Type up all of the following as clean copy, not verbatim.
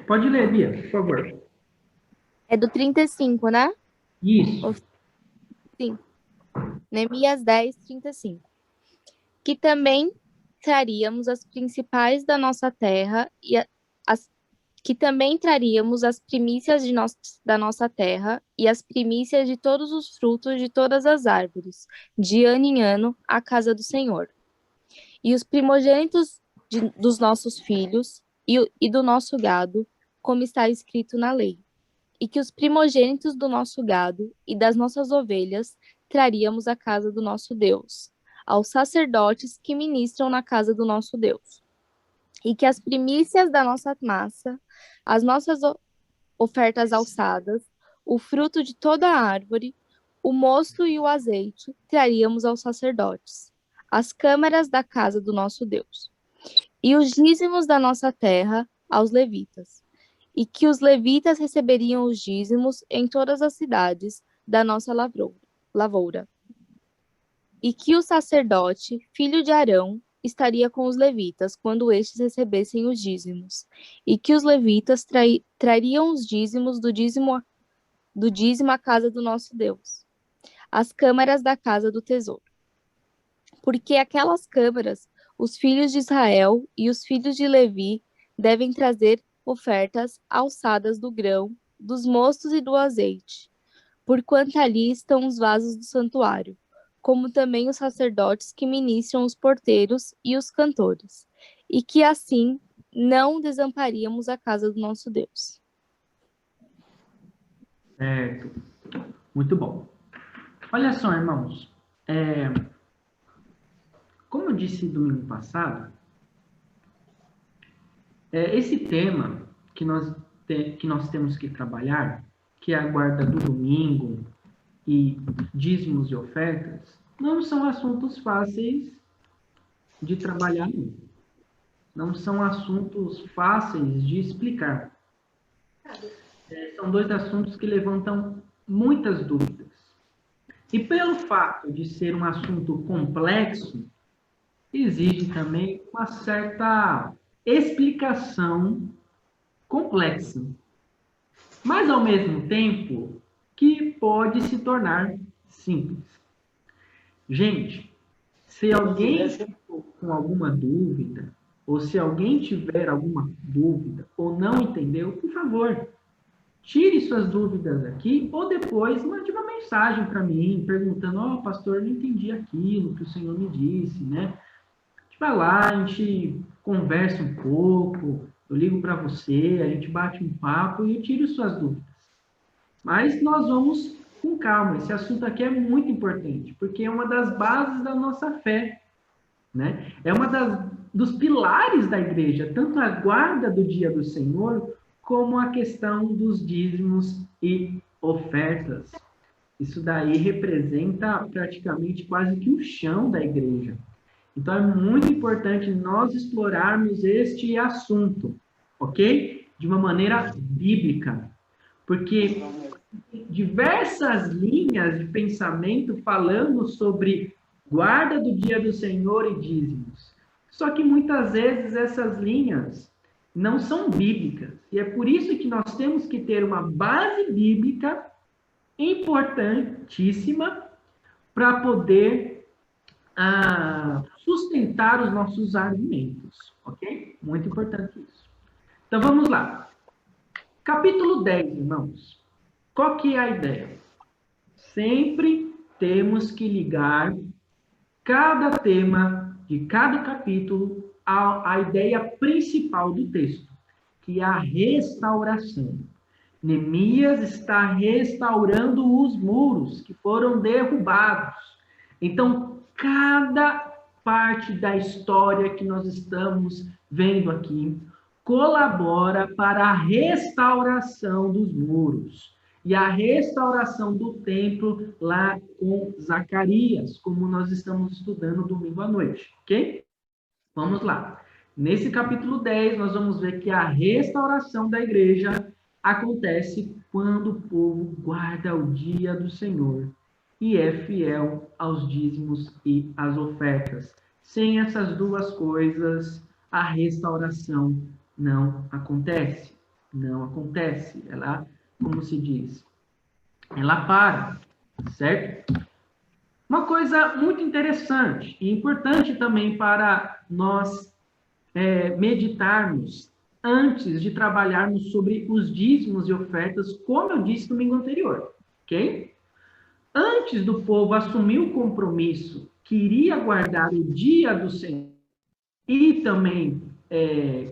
Pode ler, Bia, por favor. É do 35, né? Isso. Sim. Neemias 10, 35. Que também traríamos as principais da nossa terra as que também traríamos as primícias da nossa terra e as primícias de todos os frutos de todas as árvores, de ano em ano, à casa do Senhor. E os primogênitos dos nossos filhos e do nosso gado, como está escrito na lei. E que os primogênitos do nosso gado e das nossas ovelhas traríamos à casa do nosso Deus, aos sacerdotes que ministram na casa do nosso Deus. E que as primícias da nossa massa, as nossas ofertas alçadas, o fruto de toda a árvore, o mosto e o azeite traríamos aos sacerdotes, as câmaras da casa do nosso Deus. E os dízimos da nossa terra aos levitas, e que os levitas receberiam os dízimos em todas as cidades da nossa lavoura. E que o sacerdote, filho de Arão, estaria com os levitas quando estes recebessem os dízimos, e que os levitas trariam os dízimos do dízimo à casa do nosso Deus, as câmaras da casa do tesouro. Porque aquelas câmaras, os filhos de Israel e os filhos de Levi devem trazer ofertas alçadas do grão, dos mostos e do azeite, porquanto ali estão os vasos do santuário, como também os sacerdotes que ministram os porteiros e os cantores, e que assim não desamparíamos a casa do nosso Deus. Certo. Muito bom. Olha só, irmãos. Como eu disse domingo passado, esse tema que nós temos que trabalhar, que é a guarda do domingo e dízimos e ofertas, não são assuntos fáceis de trabalhar, não. Não são assuntos fáceis de explicar. São dois assuntos que levantam muitas dúvidas. E pelo fato de ser um assunto complexo, exige também uma certa explicação complexa, mas ao mesmo tempo que pode se tornar simples. Gente, se alguém ficou com alguma dúvida, ou se alguém tiver alguma dúvida ou não entendeu, por favor, tire suas dúvidas aqui, ou depois mande uma mensagem para mim, perguntando, pastor, eu não entendi aquilo que o Senhor me disse, né? A gente vai lá, a gente conversa um pouco, eu ligo para você, a gente bate um papo e eu tiro suas dúvidas. Mas nós vamos com calma, esse assunto aqui é muito importante, porque é uma das bases da nossa fé, né? É uma dos pilares da igreja, tanto a guarda do dia do Senhor, como a questão dos dízimos e ofertas. Isso daí representa praticamente quase que o chão da igreja. Então é muito importante nós explorarmos este assunto, ok? De uma maneira bíblica. Porque diversas linhas de pensamento falando sobre guarda do dia do Senhor e dízimos. Só que muitas vezes essas linhas não são bíblicas. E é por isso que nós temos que ter uma base bíblica importantíssima para poder sustentar os nossos argumentos. Ok? Muito importante isso. Então vamos lá. Capítulo 10, irmãos. Qual que é a ideia? Sempre temos que ligar cada tema de cada capítulo à ideia principal do texto, que é a restauração. Neemias está restaurando os muros que foram derrubados. Então, cada parte da história que nós estamos vendo aqui colabora para a restauração dos muros e a restauração do templo lá com Zacarias, como nós estamos estudando domingo à noite, ok? Vamos lá. Nesse capítulo 10, nós vamos ver que a restauração da igreja acontece quando o povo guarda o dia do Senhor e é fiel aos dízimos e às ofertas. Sem essas duas coisas, a restauração não acontece. Não acontece. Ela, como se diz, ela para, certo? Uma coisa muito interessante e importante também para nós meditarmos antes de trabalharmos sobre os dízimos e ofertas, como eu disse no domingo anterior, ok? Antes do povo assumir o compromisso que iria guardar o dia do Senhor e também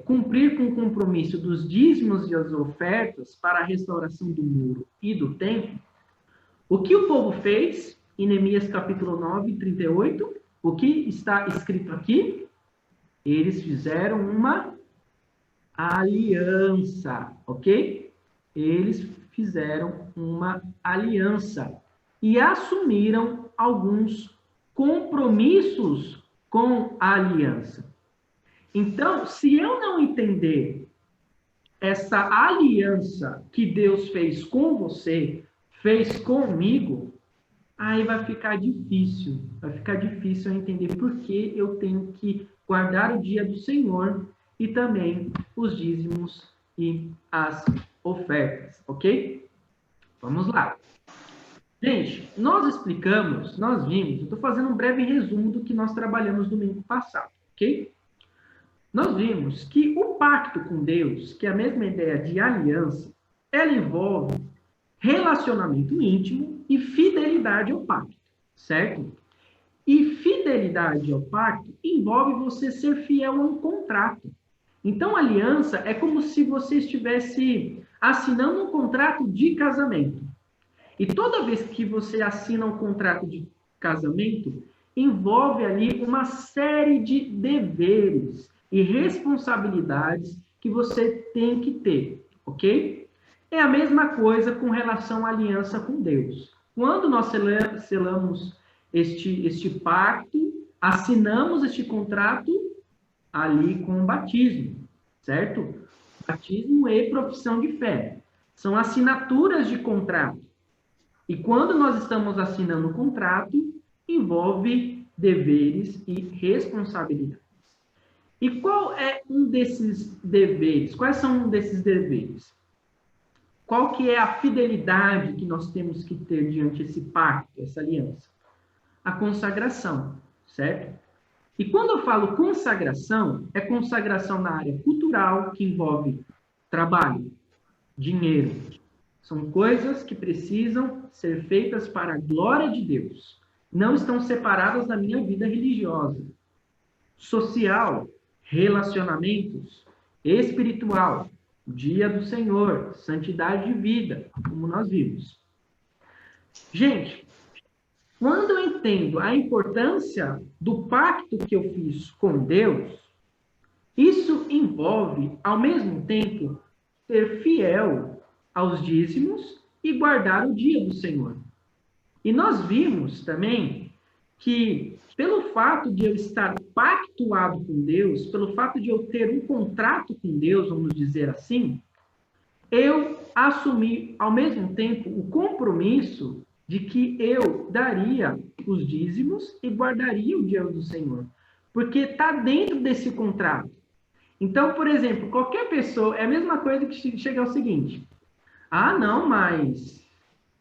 cumprir com o compromisso dos dízimos e as ofertas para a restauração do muro e do templo, o que o povo fez, em Neemias capítulo 9, 38, o que está escrito aqui? Eles fizeram uma aliança, ok? Eles fizeram uma aliança e assumiram alguns compromissos com a aliança. Então, se eu não entender essa aliança que Deus fez com você, fez comigo, aí vai ficar difícil eu entender por que eu tenho que guardar o dia do Senhor e também os dízimos e as ofertas, ok? Vamos lá. Gente, nós explicamos, nós vimos, eu estou fazendo um breve resumo do que nós trabalhamos domingo passado, ok? Nós vimos que o pacto com Deus, que é a mesma ideia de aliança, ela envolve relacionamento íntimo e fidelidade ao pacto, certo? E fidelidade ao pacto envolve você ser fiel a um contrato. Então, aliança é como se você estivesse assinando um contrato de casamento. E toda vez que você assina um contrato de casamento, envolve ali uma série de deveres e responsabilidades que você tem que ter, ok? É a mesma coisa com relação à aliança com Deus. Quando nós selamos este pacto, assinamos este contrato ali com o batismo, certo? Batismo e profissão de fé. São assinaturas de contrato. E quando nós estamos assinando o contrato, envolve deveres e responsabilidades. E qual é um desses deveres? Quais são um desses deveres? Qual que é a fidelidade que nós temos que ter diante desse pacto, essa aliança? A consagração, certo? E quando eu falo consagração, é consagração na área cultural, que envolve trabalho, dinheiro. São coisas que precisam ser feitas para a glória de Deus. Não estão separadas da minha vida religiosa. Social, relacionamentos, espiritual, dia do Senhor, santidade de vida, como nós vimos. Gente, quando eu entendo a importância do pacto que eu fiz com Deus, isso envolve, ao mesmo tempo, ser fiel aos dízimos e guardar o dia do Senhor. E nós vimos também que, pelo fato de eu estar pactuado com Deus, pelo fato de eu ter um contrato com Deus, vamos dizer assim, eu assumi, ao mesmo tempo, o compromisso de que eu daria os dízimos e guardaria o dia do Senhor. Porque está dentro desse contrato. Então, por exemplo, qualquer pessoa, é a mesma coisa que chega ao seguinte: ah, não, mas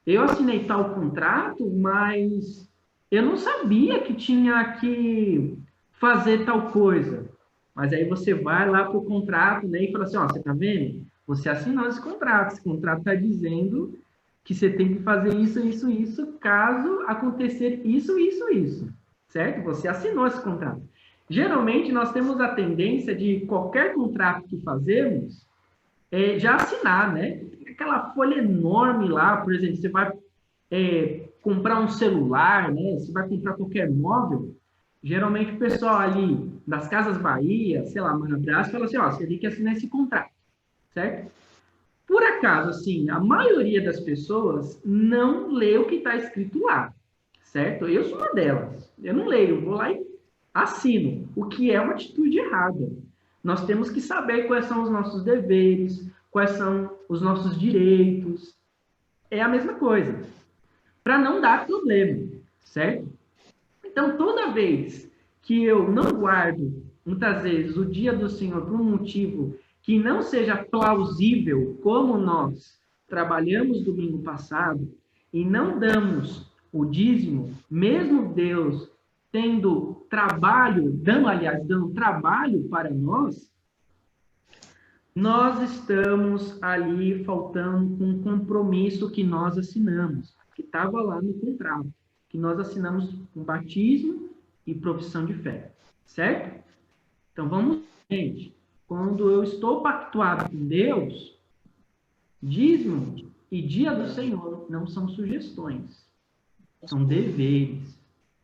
eu assinei tal contrato, mas eu não sabia que tinha que fazer tal coisa. Mas aí você vai lá para o contrato, né, e fala assim, ó, você está vendo? Você assinou esse contrato está dizendo que você tem que fazer isso, isso, isso, caso acontecer isso, isso, isso, certo? Você assinou esse contrato. Geralmente, nós temos a tendência de qualquer contrato que fazemos, já assinar, né? Aquela folha enorme lá, por exemplo, você vai comprar um celular, né? Você vai comprar qualquer móvel, geralmente o pessoal ali das Casas Bahia, sei lá, Manabrás, fala assim, ó, você tem que assinar esse contrato, certo? Por acaso, assim, a maioria das pessoas não lê o que está escrito lá, certo? Eu sou uma delas. Eu não leio, eu vou lá e assino, o que é uma atitude errada. Nós temos que saber quais são os nossos deveres, quais são os nossos direitos. É a mesma coisa, para não dar problema, certo? Então, toda vez que eu não guardo, muitas vezes, o dia do Senhor por um motivo que não seja plausível, como nós trabalhamos domingo passado, e não damos o dízimo, mesmo Deus tendo trabalho, dando trabalho para nós estamos ali faltando com um compromisso que nós assinamos, que estava lá no contrato, que nós assinamos com batismo e profissão de fé, certo? Então, vamos, gente, quando eu estou pactuado com Deus, dízimo e dia do Senhor não são sugestões, são deveres,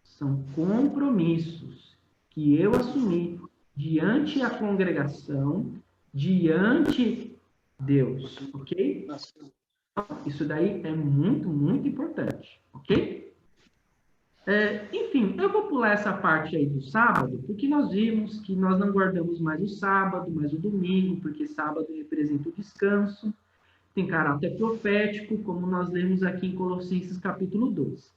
são compromissos que eu assumi diante a congregação, diante Deus, ok? Isso daí é muito, muito importante, ok? Enfim, eu vou pular essa parte aí do sábado, porque nós vimos que nós não guardamos mais o sábado, mais o domingo, porque sábado representa o descanso, tem caráter profético, como nós lemos aqui em Colossenses capítulo 12,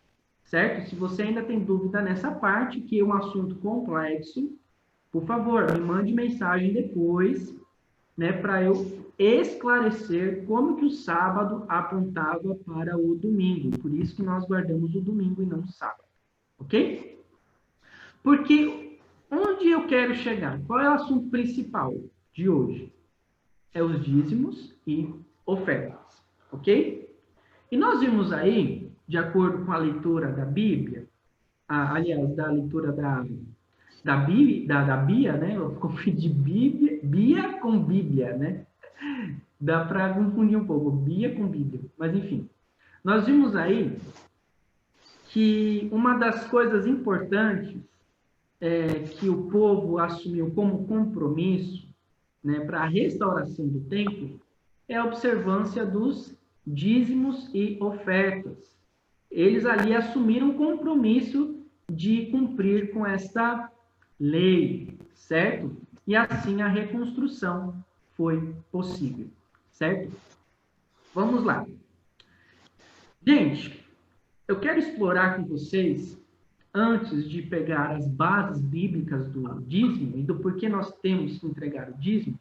certo? Se você ainda tem dúvida nessa parte, que é um assunto complexo, por favor, me mande mensagem depois, né, para eu esclarecer como que o sábado apontava para o domingo. Por isso que nós guardamos o domingo e não o sábado. Ok? Porque onde eu quero chegar? Qual é o assunto principal de hoje? É os dízimos e ofertas. Ok? E nós vimos aí, de acordo com a leitura da Bíblia, aliás, da leitura da Bia, né? Eu confundi Bia com Bíblia, né? Dá para confundir um pouco, Bia com Bíblia. Mas, enfim, nós vimos aí que uma das coisas importantes que o povo assumiu como compromisso, né, para a restauração do templo é a observância dos dízimos e ofertas. Eles ali assumiram o compromisso de cumprir com esta lei, certo? E assim a reconstrução foi possível, certo? Vamos lá. Gente, eu quero explorar com vocês, antes de pegar as bases bíblicas do dízimo e do porquê nós temos que entregar o dízimo,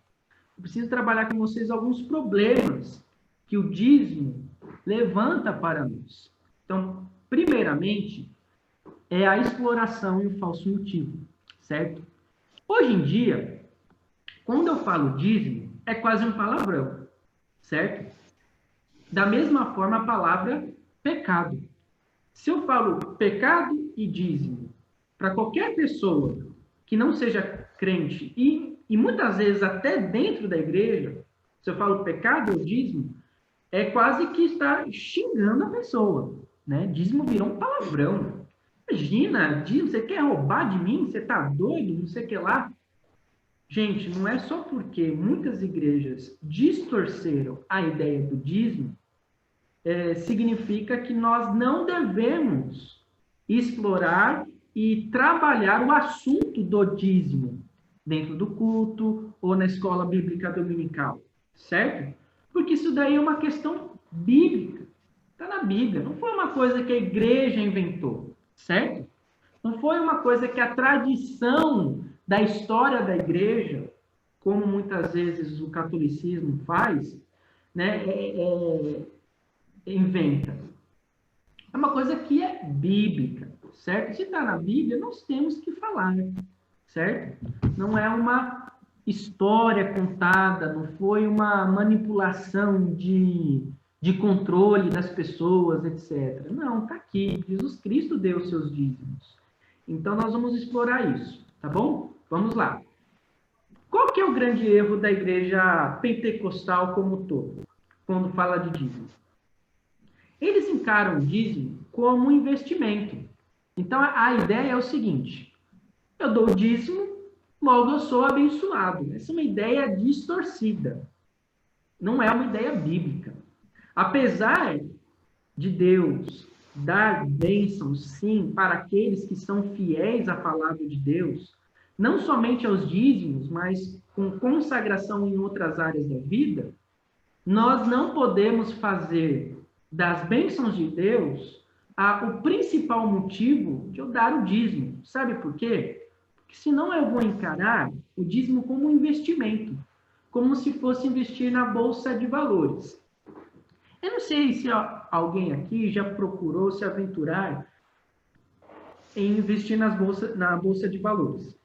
eu preciso trabalhar com vocês alguns problemas que o dízimo levanta para nós. Então, primeiramente, é a exploração e o falso motivo, certo? Hoje em dia, quando eu falo dízimo, é quase um palavrão, certo? Da mesma forma, a palavra pecado. Se eu falo pecado e dízimo para qualquer pessoa que não seja crente, e muitas vezes até dentro da igreja, se eu falo pecado ou dízimo, é quase que está xingando a pessoa, né? Dízimo virou um palavrão. Imagina, dízimo, você quer roubar de mim? Você está doido? Não sei o que lá. Gente, não é só porque muitas igrejas distorceram a ideia do dízimo, significa que nós não devemos explorar e trabalhar o assunto do dízimo dentro do culto ou na escola bíblica dominical, certo? Porque isso daí é uma questão bíblica, está na Bíblia, não foi uma coisa que a igreja inventou, certo? Não foi uma coisa que a tradição da história da igreja, como muitas vezes o catolicismo faz, né, inventa. É uma coisa que é bíblica, certo? Se está na Bíblia, nós temos que falar, certo? Não é uma história contada, não foi uma manipulação de controle das pessoas, etc. Não, está aqui. Jesus Cristo deu os seus dízimos. Então, nós vamos explorar isso, tá bom? Vamos lá. Qual que é o grande erro da igreja pentecostal como um todo, quando fala de dízimo? Eles encaram o dízimo como um investimento. Então, a ideia é o seguinte: eu dou o dízimo, logo eu sou abençoado. Essa é uma ideia distorcida. Não é uma ideia bíblica. Apesar de Deus dar bênçãos, sim, para aqueles que são fiéis à palavra de Deus, não somente aos dízimos, mas com consagração em outras áreas da vida, nós não podemos fazer das bênçãos de Deus o principal motivo de eu dar o dízimo. Sabe por quê? Porque senão eu vou encarar o dízimo como um investimento. como se fosse investir na bolsa de valores. Eu não sei se alguém aqui já procurou se aventurar em investir na bolsa de valores,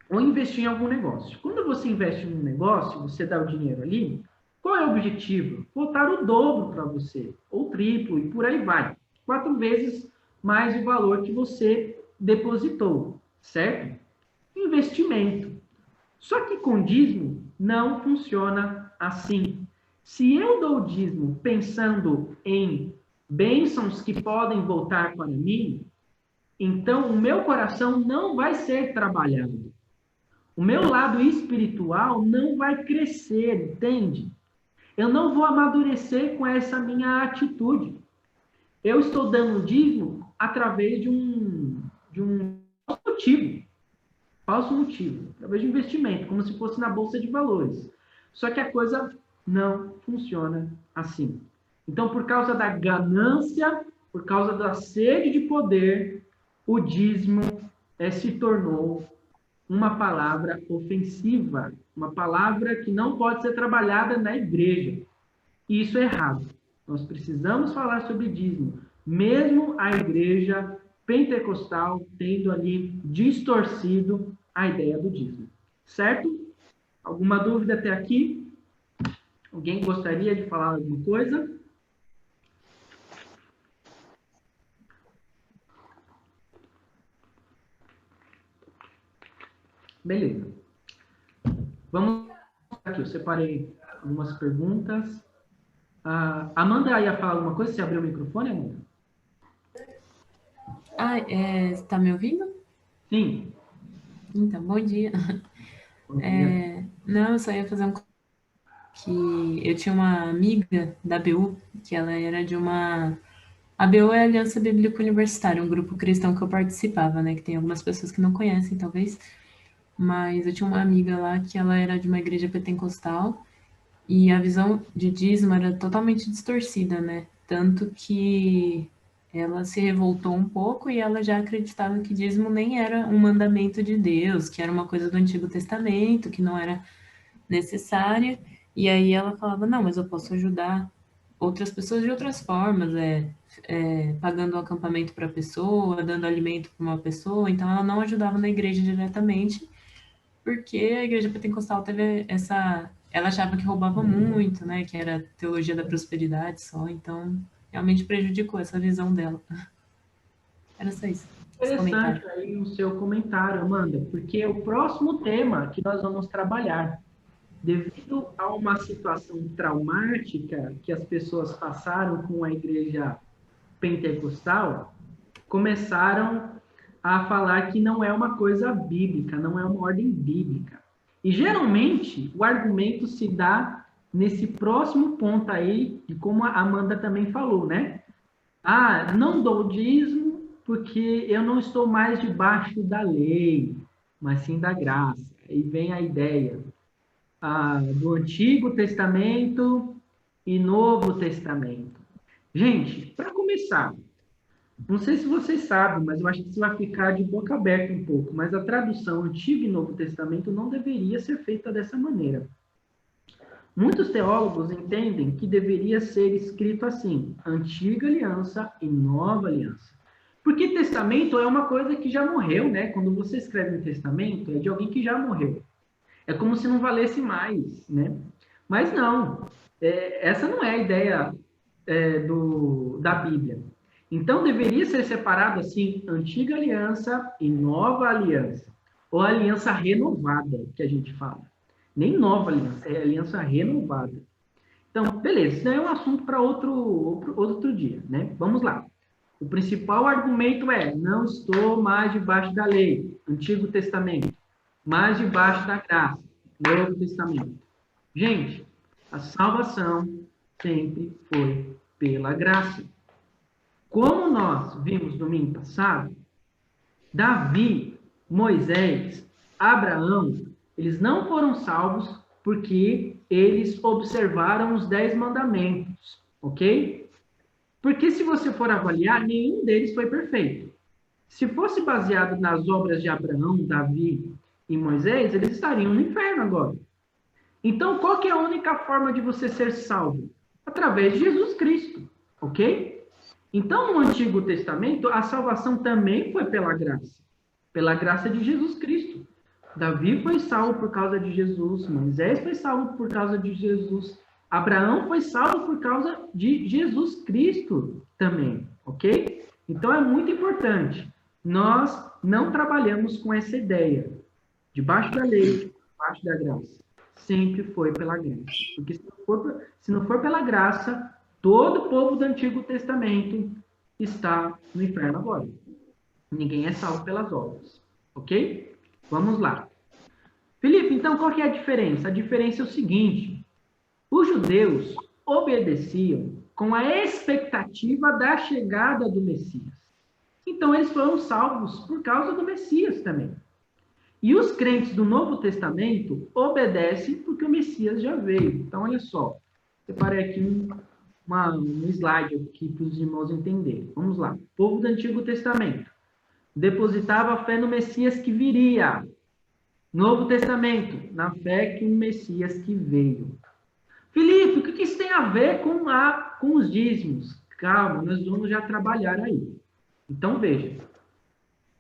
ou investir em algum negócio. Quando você investe em um negócio, você dá o dinheiro ali, qual é o objetivo? Voltar o dobro para você, ou triplo, e por aí vai. 4 vezes mais o valor que você depositou, certo? Investimento. Só que com dízimo não funciona assim. Se eu dou dízimo pensando em bênçãos que podem voltar para mim, então o meu coração não vai ser trabalhado. O meu lado espiritual não vai crescer, entende? Eu não vou amadurecer com essa minha atitude. Eu estou dando dízimo através de um falso motivo, através de investimento, como se fosse na bolsa de valores. Só que a coisa não funciona assim. Então, por causa da ganância, por causa da sede de poder, o dízimo se tornou uma palavra ofensiva, uma palavra que não pode ser trabalhada na igreja. E isso é errado. Nós precisamos falar sobre dízimo, mesmo a igreja pentecostal tendo ali distorcido a ideia do dízimo. Certo? Alguma dúvida até aqui? Alguém gostaria de falar alguma coisa? Beleza. Vamos aqui, eu separei algumas perguntas. Amanda ia falar alguma coisa? Você abriu o microfone, Amanda? Tá me ouvindo? Sim. Então, bom dia. Bom dia. Não, eu só ia fazer que eu tinha uma amiga da BU, que ela era de uma... A BU é a Aliança Bíblica Universitária, um grupo cristão que eu participava, né? Que tem algumas pessoas que não conhecem, talvez. Mas eu tinha uma amiga lá que ela era de uma igreja pentecostal e a visão de dízimo era totalmente distorcida, né? Tanto que ela se revoltou um pouco e ela já acreditava que dízimo nem era um mandamento de Deus, que era uma coisa do Antigo Testamento, que não era necessária. E aí ela falava, não, mas eu posso ajudar outras pessoas de outras formas, pagando um acampamento para a pessoa, dando alimento para uma pessoa. Então ela não ajudava na igreja diretamente, porque a igreja pentecostal teve essa... Ela achava que roubava muito, né? Que era teologia da prosperidade só. Então, realmente prejudicou essa visão dela. Era só isso. Interessante aí o seu comentário, Amanda, porque o próximo tema que nós vamos trabalhar, devido a uma situação traumática que as pessoas passaram com a igreja pentecostal, começaram a falar que não é uma coisa bíblica, não é uma ordem bíblica. E geralmente o argumento se dá nesse próximo ponto aí, de como a Amanda também falou, né? Não dou dízimo porque eu não estou mais debaixo da lei, mas sim da graça. Aí vem a ideia do Antigo Testamento e Novo Testamento. Gente, para começar, não sei se vocês sabem, mas eu acho que isso vai ficar de boca aberta um pouco, mas a tradução Antigo e Novo Testamento não deveria ser feita dessa maneira. Muitos teólogos entendem que deveria ser escrito assim, Antiga Aliança e Nova Aliança. Porque testamento é uma coisa que já morreu, né? Quando você escreve um testamento, é de alguém que já morreu. É como se não valesse mais, né? Mas não, essa não é a ideia da Bíblia. Então, deveria ser separado assim, Antiga Aliança e Nova Aliança. Ou Aliança Renovada, que a gente fala. Nem Nova Aliança, é Aliança Renovada. Então, beleza, isso daí é um assunto para outro dia, né? Vamos lá. O principal argumento é, não estou mais debaixo da lei, Antigo Testamento, mais debaixo da graça, Novo Testamento. Gente, a salvação sempre foi pela graça. Como nós vimos domingo passado, Davi, Moisés, Abraão, eles não foram salvos porque eles observaram os 10 mandamentos, ok? Porque se você for avaliar, nenhum deles foi perfeito. Se fosse baseado nas obras de Abraão, Davi e Moisés, eles estariam no inferno agora. Então, qual que é a única forma de você ser salvo? Através de Jesus Cristo, ok? Então, no Antigo Testamento, a salvação também foi pela graça de Jesus Cristo. Davi foi salvo por causa de Jesus, Moisés foi salvo por causa de Jesus, Abraão foi salvo por causa de Jesus Cristo também, ok? Então é muito importante. Nós não trabalhamos com essa ideia, debaixo da lei, debaixo da graça. Sempre foi pela graça. Porque se não for pela graça, todo o povo do Antigo Testamento está no inferno agora. Ninguém é salvo pelas obras, ok? Vamos lá. Felipe, então qual que é a diferença? A diferença é o seguinte: os judeus obedeciam com a expectativa da chegada do Messias. Então eles foram salvos por causa do Messias também. E os crentes do Novo Testamento obedecem porque o Messias já veio. Então, olha só, separei aqui um slide aqui para os irmãos entenderem. Vamos lá. O povo do Antigo Testamento depositava fé no Messias que viria. Novo Testamento, na fé que o Messias que veio. Filipe, o que isso tem a ver com os dízimos? Calma, nós vamos já trabalhar aí. Então, veja.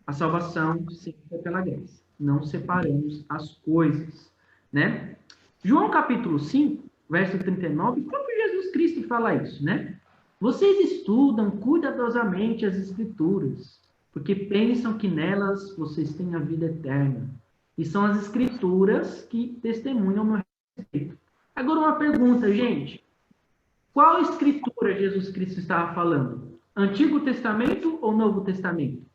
A salvação sempre é pela graça. Não separamos as coisas, né? João capítulo 5, verso 39, o próprio Jesus Cristo fala isso, né? Vocês estudam cuidadosamente as Escrituras, porque pensam que nelas vocês têm a vida eterna. E são as Escrituras que testemunham meu respeito. Agora uma pergunta, gente. Qual Escritura Jesus Cristo estava falando? Antigo Testamento ou Novo Testamento?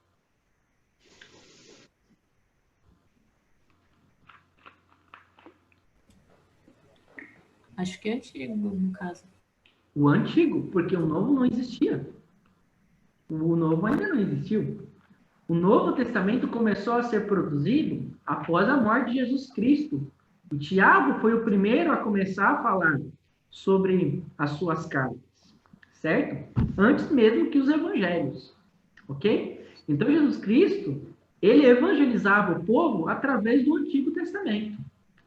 Acho que é antigo, no caso. O antigo, porque o novo não existia. O novo ainda não existiu. O Novo Testamento começou a ser produzido após a morte de Jesus Cristo. E Tiago foi o primeiro a começar a falar sobre as suas cartas, certo? Antes mesmo que os evangelhos, ok? Então, Jesus Cristo, ele evangelizava o povo através do Antigo Testamento.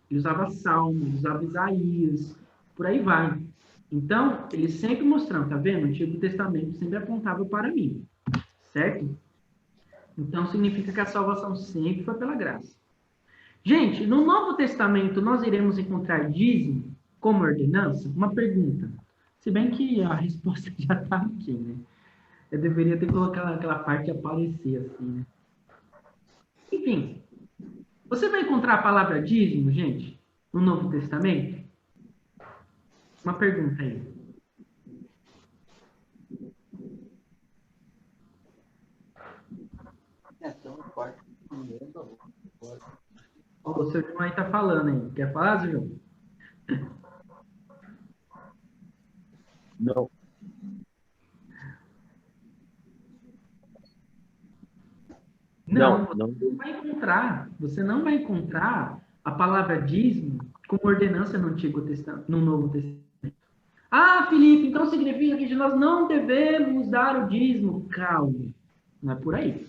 Ele usava Salmos, usava Isaías, por aí vai. Então, ele sempre mostrando, tá vendo? O Antigo Testamento sempre apontava para mim, certo? Então, significa que a salvação sempre foi pela graça. Gente, no Novo Testamento, nós iremos encontrar dízimo como ordenança? Uma pergunta. Se bem que a resposta já está aqui, né? Eu deveria ter colocado aquela parte aparecer assim, né? Enfim, você vai encontrar a palavra dízimo, gente, no Novo Testamento? Uma pergunta aí. O seu João aí tá falando aí. Quer falar, seu João? Não. Não, você não vai encontrar a palavra dízimo como ordenança no Antigo Testamento, no Novo Testamento. Ah, Felipe, então significa que nós não devemos dar o dízimo. Calma, não é por aí.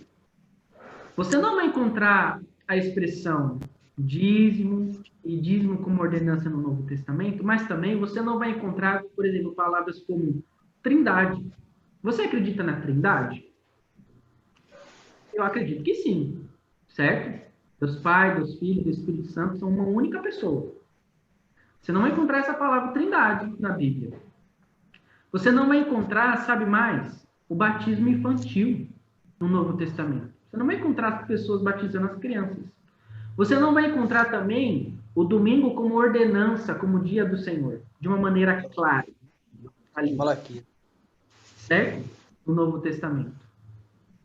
Você não vai encontrar a expressão dízimo e dízimo como ordenança no Novo Testamento, mas também você não vai encontrar, por exemplo, palavras como trindade. Você acredita na trindade? Eu acredito que sim, certo? Deus Pai, Deus Filho, Deus Espírito Santo são uma única pessoa. Você não vai encontrar essa palavra trindade na Bíblia. Você não vai encontrar, sabe mais, o batismo infantil no Novo Testamento. Você não vai encontrar as pessoas batizando as crianças. Você não vai encontrar também o domingo como ordenança, como dia do Senhor, de uma maneira clara. Ali. Fala aqui. Certo? No Novo Testamento.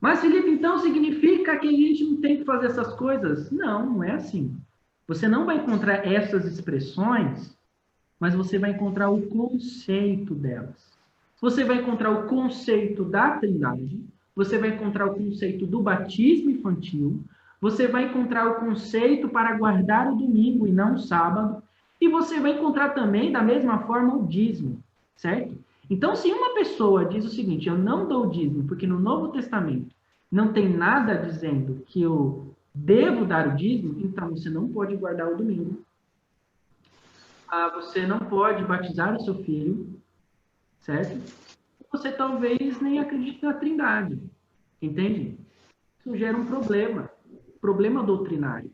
Mas, Felipe, então significa que a gente não tem que fazer essas coisas? Não, não é assim. Você não vai encontrar essas expressões, mas você vai encontrar o conceito delas. Você vai encontrar o conceito da Trindade, você vai encontrar o conceito do batismo infantil, você vai encontrar o conceito para guardar o domingo e não o sábado, e você vai encontrar também, da mesma forma, o dízimo, certo? Então, se uma pessoa diz o seguinte, eu não dou dízimo, porque no Novo Testamento não tem nada dizendo que eu devo dar o dízimo, então você não pode guardar o domingo. você não pode batizar o seu filho, certo? Você talvez nem acredite na Trindade, entende? Isso gera um problema doutrinário.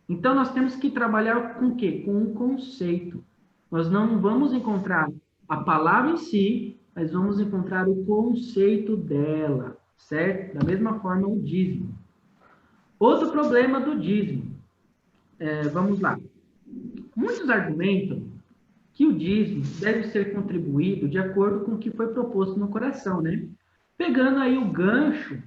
Então, nós temos que trabalhar com o quê? Com um conceito. Nós não vamos encontrar a palavra em si, mas vamos encontrar o conceito dela, certo? Da mesma forma, o dízimo. Outro problema do dízimo. Vamos lá. Muitos argumentam que o dízimo deve ser contribuído de acordo com o que foi proposto no coração, né? Pegando aí o gancho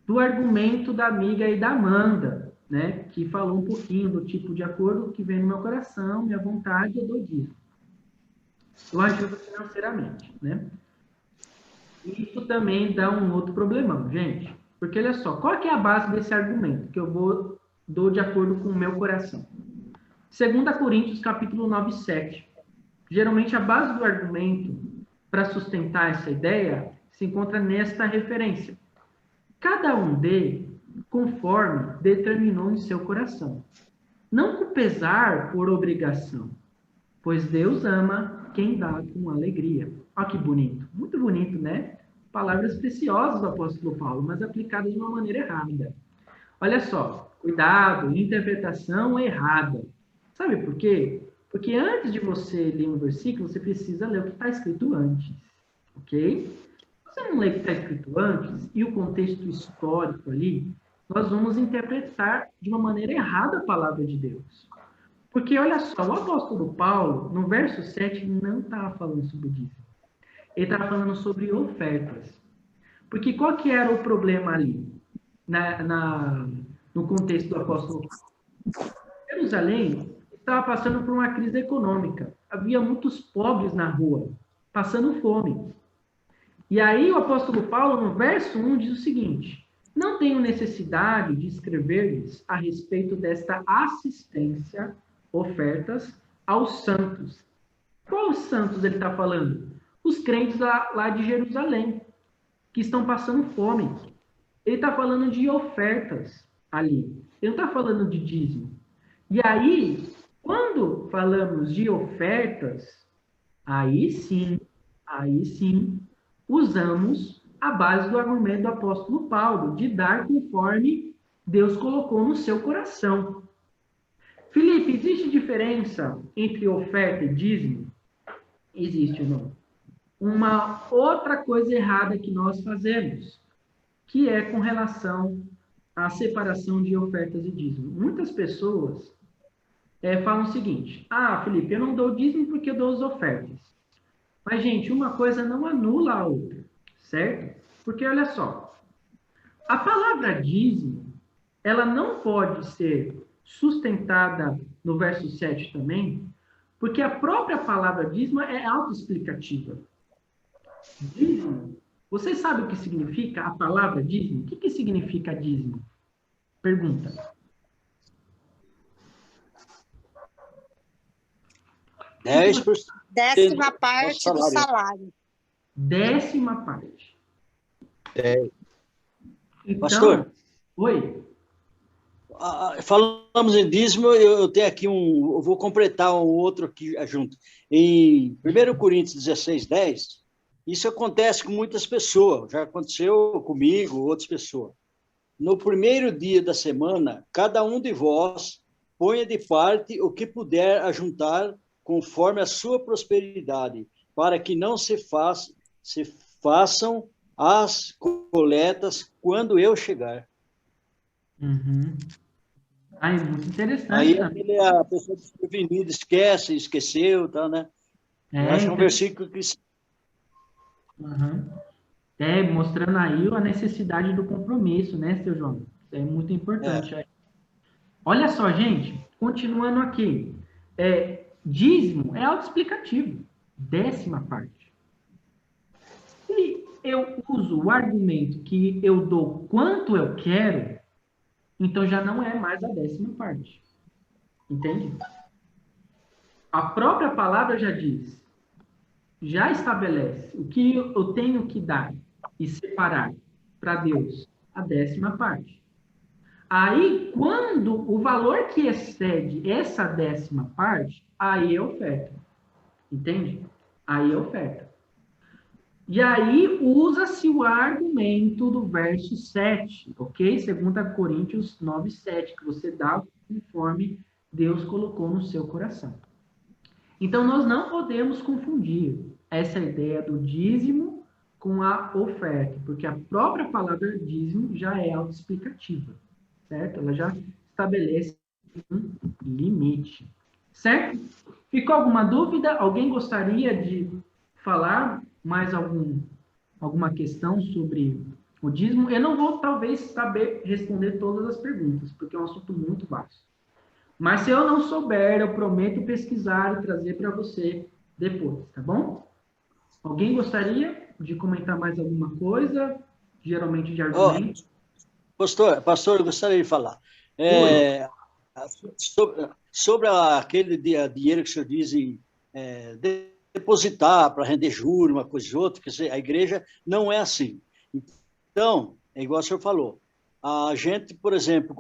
do argumento da amiga e da Amanda, né? Que falou um pouquinho do tipo de acordo que vem no meu coração, minha vontade, eu dou dízimo. Eu ajudo financeiramente, né? Isso também dá um outro problemão, gente. Porque olha só, qual que é a base desse argumento que eu dou de acordo com o meu coração? 2 Coríntios, capítulo 9, 7. Geralmente, a base do argumento para sustentar essa ideia se encontra nesta referência. Cada um dê conforme determinou em seu coração, não com pesar por obrigação, pois Deus ama quem dá com alegria. Olha que bonito, muito bonito, né? Palavras preciosas do apóstolo Paulo, mas aplicadas de uma maneira errada. Olha só, cuidado, interpretação errada. Sabe por quê? Porque antes de você ler um versículo, você precisa ler o que está escrito antes, ok? Se você não lê o que está escrito antes e o contexto histórico ali, nós vamos interpretar de uma maneira errada a palavra de Deus. Porque, olha só, o apóstolo Paulo, no verso 7, não estava falando sobre dízimo. Ele estava falando sobre ofertas. Porque qual que era o problema ali, no contexto do apóstolo Paulo? Jerusalém estava passando por uma crise econômica. Havia muitos pobres na rua, passando fome. E aí o apóstolo Paulo, no verso 1, diz o seguinte: não tenho necessidade de escrever-lhes a respeito desta assistência, ofertas, aos santos. Qual os santos ele está falando? Os crentes lá de Jerusalém, que estão passando fome. Ele está falando de ofertas ali. Ele não está falando de dízimo. E aí, quando falamos de ofertas, aí sim, usamos a base do argumento do apóstolo Paulo, de dar conforme Deus colocou no seu coração. Felipe, existe diferença entre oferta e dízimo? Existe, não? Uma outra coisa errada que nós fazemos, que é com relação à separação de ofertas e dízimo. Muitas pessoas falam o seguinte: Felipe, eu não dou dízimo porque eu dou as ofertas. Mas, gente, uma coisa não anula a outra, certo? Porque, olha só, a palavra dízimo, ela não pode ser sustentada no verso 7 também, porque a própria palavra dízimo é autoexplicativa. Dízimo, você sabe o que significa a palavra dízimo? O que significa dízimo? Pergunta. Décima parte do salário. Décima parte. Então, pastor. Oi. Falamos em dízimo, eu tenho aqui eu vou completar um outro aqui junto. Em 1 Coríntios 16, 10, isso acontece com muitas pessoas, já aconteceu comigo, outras pessoas. No primeiro dia da semana, cada um de vós ponha de parte o que puder ajuntar conforme a sua prosperidade, para que não se façam as coletas quando eu chegar. Uhum. É muito interessante. Aí a pessoa desprevenida esqueceu, tá, né? Eu acho um versículo que... Uhum. Mostrando aí a necessidade do compromisso, né, seu João? Isso é muito importante. Olha só, gente, continuando aqui. Dízimo é autoexplicativo. Décima parte. Se eu uso o argumento que eu dou quanto eu quero, então já não é mais a décima parte. Entende? A própria palavra já diz, já estabelece o que eu tenho que dar e separar para Deus, a décima parte. Aí, quando o valor que excede essa décima parte, aí é oferta. Entende? Aí é oferta. E aí usa-se o argumento do verso 7, ok? 2 Coríntios 9, 7, que você dá conforme Deus colocou no seu coração. Então, nós não podemos confundir essa ideia do dízimo com a oferta, porque a própria palavra dízimo já é autoexplicativa, certo? Ela já estabelece um limite, certo? Ficou alguma dúvida? Alguém gostaria de falar mais alguma questão sobre o dízimo? Eu não vou, talvez, saber responder todas as perguntas, porque é um assunto muito vasto. Mas se eu não souber, eu prometo pesquisar e trazer para você depois, tá bom? Alguém gostaria de comentar mais alguma coisa? Geralmente de argumento. Pastor, eu gostaria de falar. Sobre aquele dinheiro que o senhor diz depositar para render juros, uma coisa ou outra, quer dizer, a igreja não é assim. Então, é igual o senhor falou, a gente, por exemplo,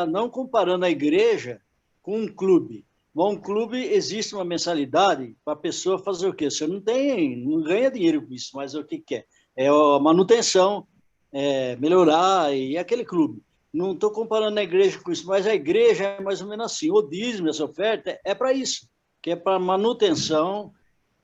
não comparando a igreja com um clube. Bom, um clube existe uma mensalidade para a pessoa fazer o quê? Você não ganha dinheiro com isso, mas o que é? É a manutenção, melhorar, e aquele clube. Não estou comparando a igreja com isso, mas a igreja é mais ou menos assim. O dízimo, essa oferta, é para isso, que é para manutenção,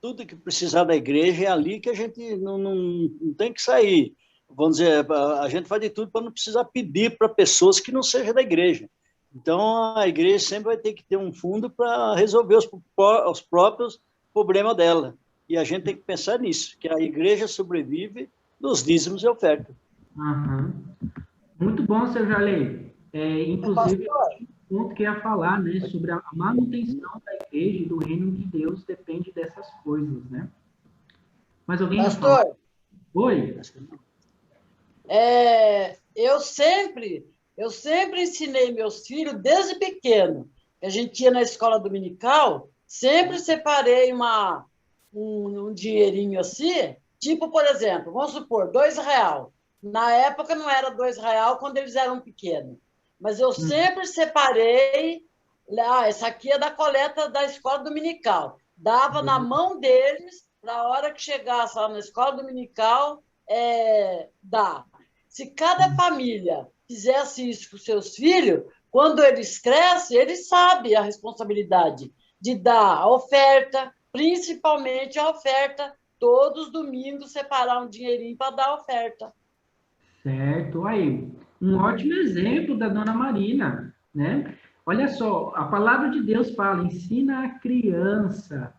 tudo que precisar da igreja, é ali que a gente não tem que sair. Vamos dizer, a gente faz de tudo para não precisar pedir para pessoas que não sejam da igreja. Então, a igreja sempre vai ter que ter um fundo para resolver os próprios problemas dela. E a gente tem que pensar nisso, que a igreja sobrevive dos dízimos e ofertas. Uhum. Muito bom, seu Jalei. Inclusive, o ponto que eu ia falar, né, sobre a manutenção da igreja e do reino de Deus depende dessas coisas, né? Mas alguém... Pastor? Oi? Eu sempre ensinei meus filhos, desde pequeno, que a gente ia na escola dominical, sempre separei um dinheirinho assim, tipo, por exemplo, vamos supor, R$2. Na época não era R$2 quando eles eram pequenos, mas eu sempre separei, essa aqui é da coleta da escola dominical, dava na mão deles, para a hora que chegasse lá na escola dominical, dar. Se cada família fizesse isso com seus filhos, quando eles crescem, eles sabem a responsabilidade de dar a oferta, principalmente a oferta, todos os domingos separar um dinheirinho para dar a oferta. Certo, aí, um ótimo exemplo da dona Marina, né? Olha só, a palavra de Deus fala, ensina a criança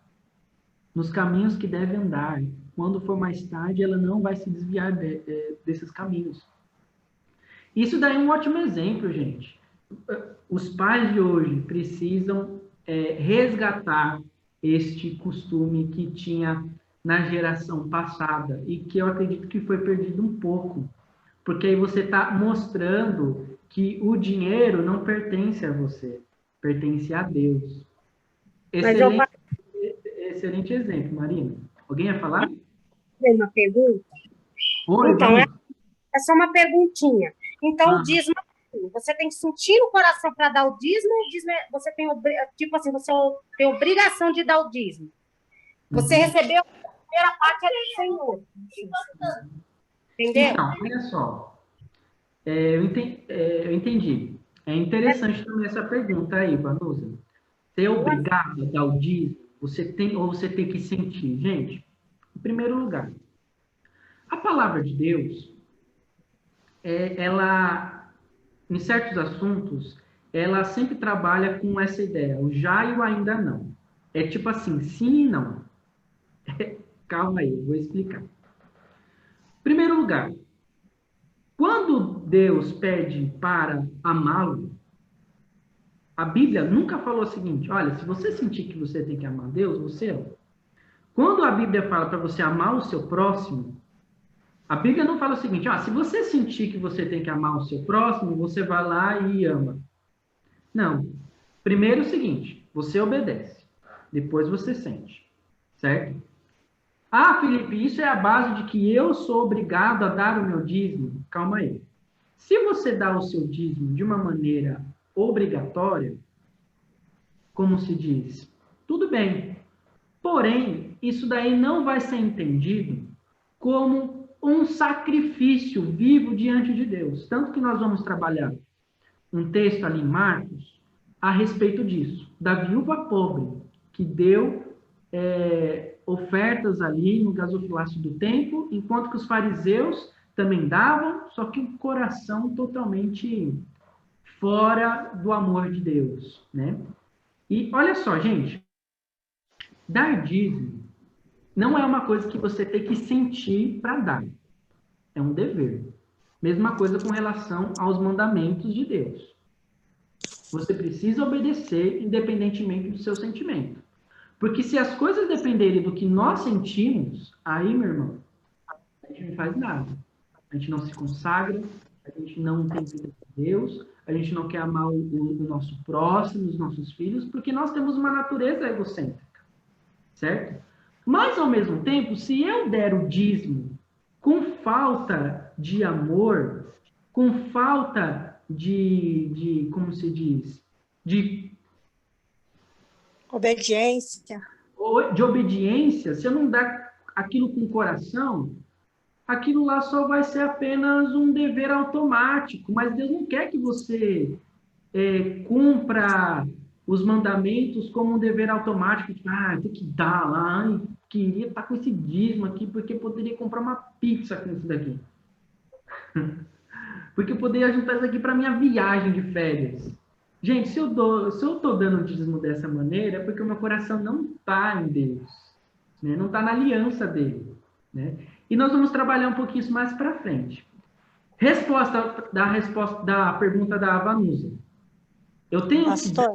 nos caminhos que deve andar. Quando for mais tarde, ela não vai se desviar desses caminhos. Isso daí é um ótimo exemplo, gente. Os pais de hoje precisam resgatar este costume que tinha na geração passada e que eu acredito que foi perdido um pouco. Porque aí você está mostrando que Dinheiro não pertence a você, pertence a Deus. Excelente exemplo, Marina. Alguém ia falar? Tem uma pergunta? Oi, então, é só uma perguntinha. Então, o dízimo, você tem que sentir no coração para dar o dízimo, você tem, tipo assim, você tem obrigação de dar o dízimo. Você recebeu a primeira parte do Senhor. Entendeu? Então, olha só. Eu entendi. É interessante também essa pergunta aí, Vanusa. Você é obrigado a dar o dízimo? Você tem que sentir? Gente, em primeiro lugar, a palavra de Deus, ela, em certos assuntos, ela sempre trabalha com essa ideia, o já e o ainda não. É tipo assim, sim e não. Calma aí, eu vou explicar. Em primeiro lugar, quando Deus pede para amá-lo, a Bíblia nunca falou o seguinte, olha, se você sentir que você tem que amar Deus, você ama. Quando a Bíblia fala para você amar o seu próximo, a Bíblia não fala o seguinte, se você sentir que você tem que amar o seu próximo, você vai lá e ama. Não. Primeiro é o seguinte, você obedece, depois você sente, certo? Felipe, isso é a base de que eu sou obrigado a dar o meu dízimo. Calma aí. Se você dá o seu dízimo de uma maneira obrigatória, como se diz, tudo bem. Porém, isso daí não vai ser entendido como um sacrifício vivo diante de Deus. Tanto que nós vamos trabalhar um texto ali em Marcos a respeito disso, da viúva pobre, que deu ofertas ali no gasofilácio do templo, enquanto que os fariseus também davam, só que o coração totalmente fora do amor de Deus, né? E olha só, gente, dar dízimo não é uma coisa que você tem que sentir para dar. É um dever. Mesma coisa com relação aos mandamentos de Deus. Você precisa obedecer independentemente do seu sentimento. Porque se as coisas dependerem do que nós sentimos, aí, meu irmão, a gente não faz nada. A gente não se consagra, a gente não tem vida com Deus, a gente não quer amar o nosso próximo, os nossos filhos, porque nós temos uma natureza egocêntrica, certo? Mas, ao mesmo tempo, se eu der o dízimo com falta de amor, com falta como se diz, de obediência. De obediência, se eu não dar aquilo com o coração, aquilo lá só vai ser apenas um dever automático, mas Deus não quer que você cumpra os mandamentos como um dever automático, tipo, tem que dar lá, queria estar com esse dízimo aqui, porque poderia comprar uma pizza com isso daqui. Porque eu poderia juntar isso aqui para minha viagem de férias. Gente, se eu estou dando dízimo dessa maneira, é porque o meu coração não está em Deus, né? Não está na aliança dele, né? E nós vamos trabalhar um pouquinho isso mais para frente. Resposta da pergunta da Vanusa. Eu tenho que dar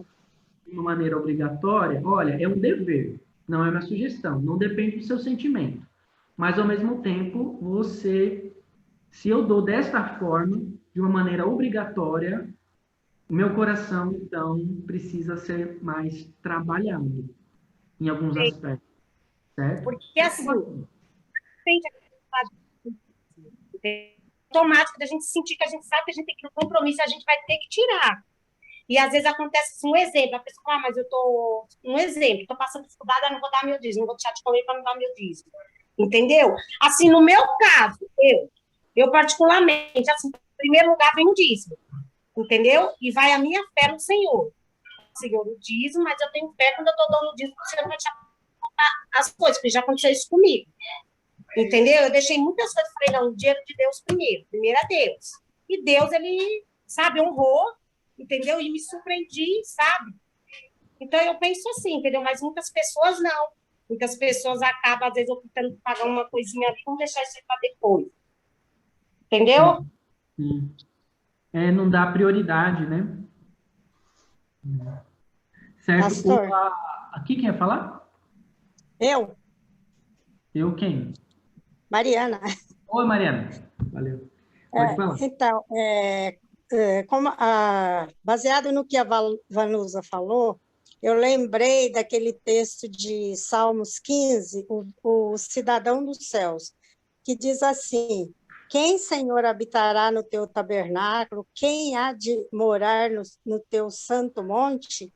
de uma maneira obrigatória? Olha, é um dever, não é uma sugestão, não depende do seu sentimento. Mas, ao mesmo tempo, se eu dou desta forma, de uma maneira obrigatória, o meu coração, então, precisa ser mais trabalhado em alguns aspectos, certo? Porque, assim, automático da gente sentir que a gente sabe que a gente tem que ir no compromisso, a gente vai ter que tirar. E, às vezes, acontece assim, um exemplo, a pessoa, mas eu tô... Um exemplo, estou passando dificuldade, eu não vou dar meu dízimo, não vou deixar de comer para não dar meu dízimo. Entendeu? Assim, no meu caso, eu particularmente, assim, em primeiro lugar vem o dízimo. Entendeu? E vai a minha fé no Senhor. Senhor, o dízimo, mas eu tenho fé quando eu estou dando o dízimo, porque o Senhor vai te contar as coisas, porque já aconteceu isso comigo. Entendeu? Eu deixei muitas coisas, falei, não, o dinheiro de Deus primeiro é Deus. E Deus, ele, sabe, honrou, entendeu? E me surpreendi, sabe? Então, eu penso assim, entendeu? Mas muitas pessoas não. Muitas pessoas acabam, às vezes, optando por pagar uma coisinha ali, vamos deixar isso aí para depois. Entendeu? Sim. Não dá prioridade, né? Certo? Pastor. Aqui quem ia falar? Eu, Quem? Mariana. Oi, Mariana. Valeu. Pode falar. Então, baseado no que a Vanusa falou, eu lembrei daquele texto de Salmos 15, o cidadão dos céus, que diz assim: quem, Senhor, habitará no teu tabernáculo? Quem há de morar no teu santo monte?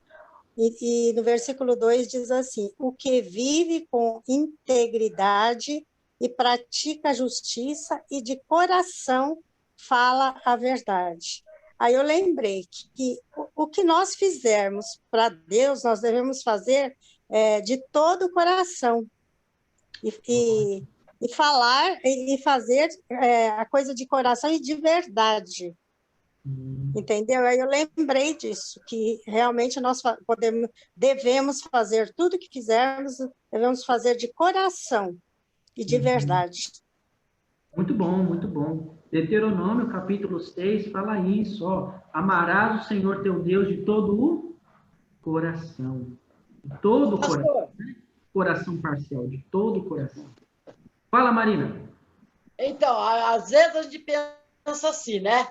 E no versículo 2 diz assim: o que vive com integridade e pratica a justiça e de coração fala a verdade. Aí eu lembrei que o que nós fizermos para Deus, nós devemos fazer de todo o coração. E falar e fazer a coisa de coração e de verdade. Entendeu? Aí eu lembrei disso, que realmente nós devemos fazer tudo que fizermos, devemos fazer de coração e de verdade. Muito bom, muito bom. Deuteronômio, capítulo 6, fala isso, ó. Amarás o Senhor teu Deus de todo o coração. De todo o coração. Né? Coração parcial, de todo o coração. Fala, Marina. Então, às vezes a gente pensa assim, né?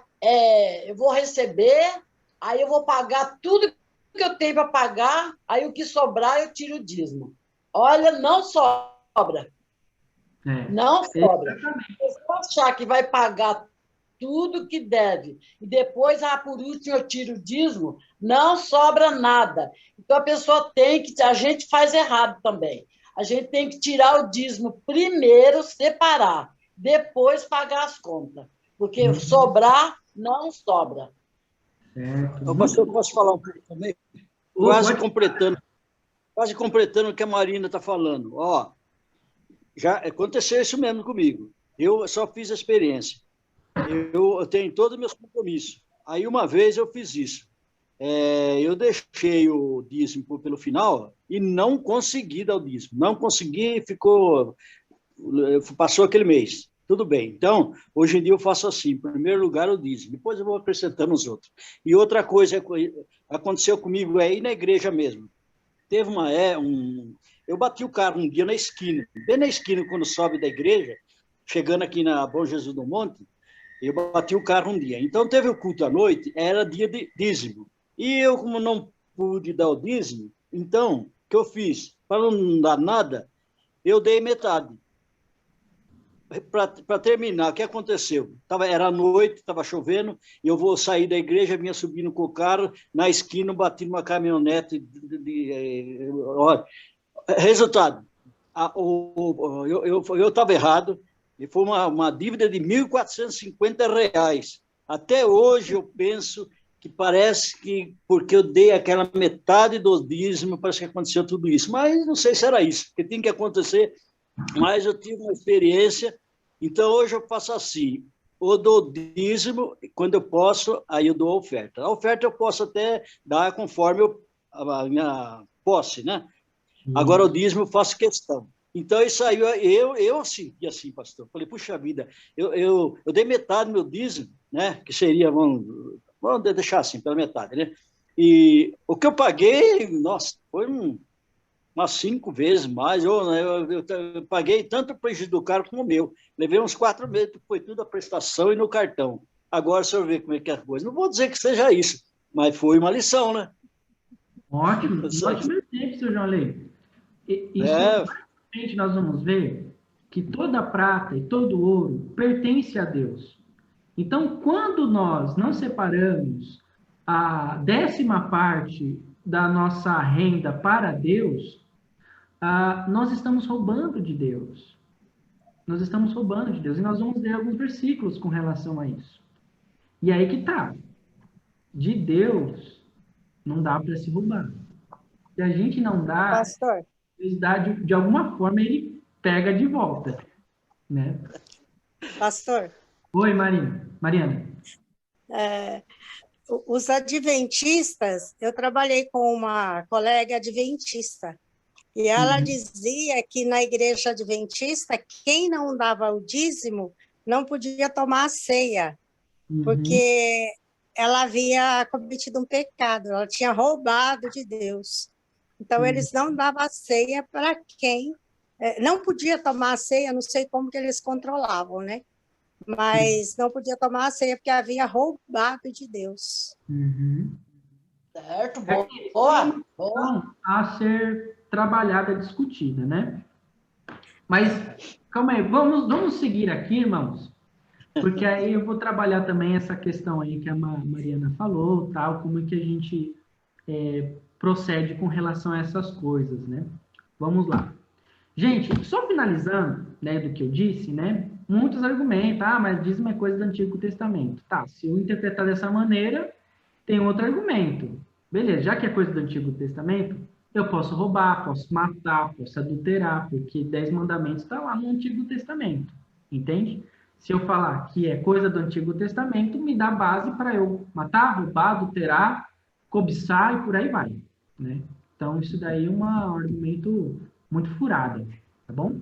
Eu vou receber, aí eu vou pagar tudo que eu tenho para pagar, aí o que sobrar eu tiro o dízimo. Olha, não sobra. Não sobra. Se você achar que vai pagar tudo que deve. E depois, por último, eu tiro o dízimo, não sobra nada. Então, a gente faz errado também. A gente tem que tirar o dízimo primeiro, separar, depois pagar as contas. Porque sobrar, não sobra. Certo. Pastor, posso falar um pouco também? Quase completando o que a Marina está falando. Ó, já aconteceu isso mesmo comigo. Eu só fiz a experiência. Eu tenho todos os meus compromissos. Aí, uma vez, eu fiz isso. Eu deixei o dízimo pelo final e não consegui dar o dízimo. Não consegui, passou aquele mês. Tudo bem. Então, hoje em dia eu faço assim, em primeiro lugar o dízimo, depois eu vou acrescentando os outros. E outra coisa aconteceu comigo aí na igreja mesmo. Teve eu bati o carro um dia na esquina, bem na esquina quando sobe da igreja, chegando aqui na Bom Jesus do Monte, eu bati o carro um dia. Então, teve o culto à noite, era dia de dízimo. E eu, como não pude dar o dízimo, então, o que eu fiz? Para não dar nada, eu dei metade. Para terminar, o que aconteceu? Era noite, estava chovendo, e eu vou sair da igreja, vinha subindo com o carro, na esquina, bati numa caminhonete. Resultado, eu estava errado, e foi uma dívida de R$ 1.450. Até hoje eu penso que parece que, porque eu dei aquela metade do dízimo, parece que aconteceu tudo isso. Mas não sei se era isso, porque tem que acontecer. Mas eu tive uma experiência, então hoje eu faço assim, eu dou dízimo, quando eu posso, aí eu dou a oferta. A oferta eu posso até dar conforme a minha posse, né? Agora o dízimo eu faço questão. Então isso aí, eu senti assim, pastor, falei, puxa vida, eu dei metade do meu dízimo, né? Que seria, vamos deixar assim, pela metade, né? E o que eu paguei, nossa, foi umas 5 vezes mais. Eu paguei tanto o prejuízo do carro como o meu. Levei uns 4 meses, foi tudo a prestação e no cartão. Agora, se eu ver como é que é a coisa. Não vou dizer que seja isso, mas foi uma lição, né? Ótimo exemplo, seu João Lei. Isso, nós vamos ver que toda prata e todo ouro pertence a Deus. Então, quando nós não separamos a 10ª parte da nossa renda para Deus, nós estamos roubando de Deus. Nós estamos roubando de Deus. E nós vamos ler alguns versículos com relação a isso. E aí que tá. De Deus, não dá para se roubar. Se a gente não dá, Pastor, de alguma forma ele pega de volta, né? pastor. Oi, Mariana. Os adventistas, eu trabalhei com uma colega adventista, e ela dizia que na igreja adventista, quem não dava o dízimo não podia tomar a ceia, porque ela havia cometido um pecado, ela tinha roubado de Deus. Então, eles não davam a ceia para quem não podia tomar a ceia, não sei como que eles controlavam, né? Mas não podia tomar a ceia porque havia roubado de Deus. Certo, boa. A ser trabalhada, discutida, né? Mas, calma aí, vamos seguir aqui, irmãos, porque aí eu vou trabalhar também essa questão aí que a Mariana falou, tal, como é que a gente procede com relação a essas coisas, né? Vamos lá. Gente, só finalizando, né, do que eu disse, né? Muitos argumentam, mas dízimo é coisa do Antigo Testamento. Tá, se eu interpretar dessa maneira, tem outro argumento. Beleza, já que é coisa do Antigo Testamento, eu posso roubar, posso matar, posso adulterar, porque 10 mandamentos está lá no Antigo Testamento, entende? Se eu falar que é coisa do Antigo Testamento, me dá base para eu matar, roubar, adulterar, cobiçar e por aí vai, né? Então, isso daí é um argumento muito furado, tá bom?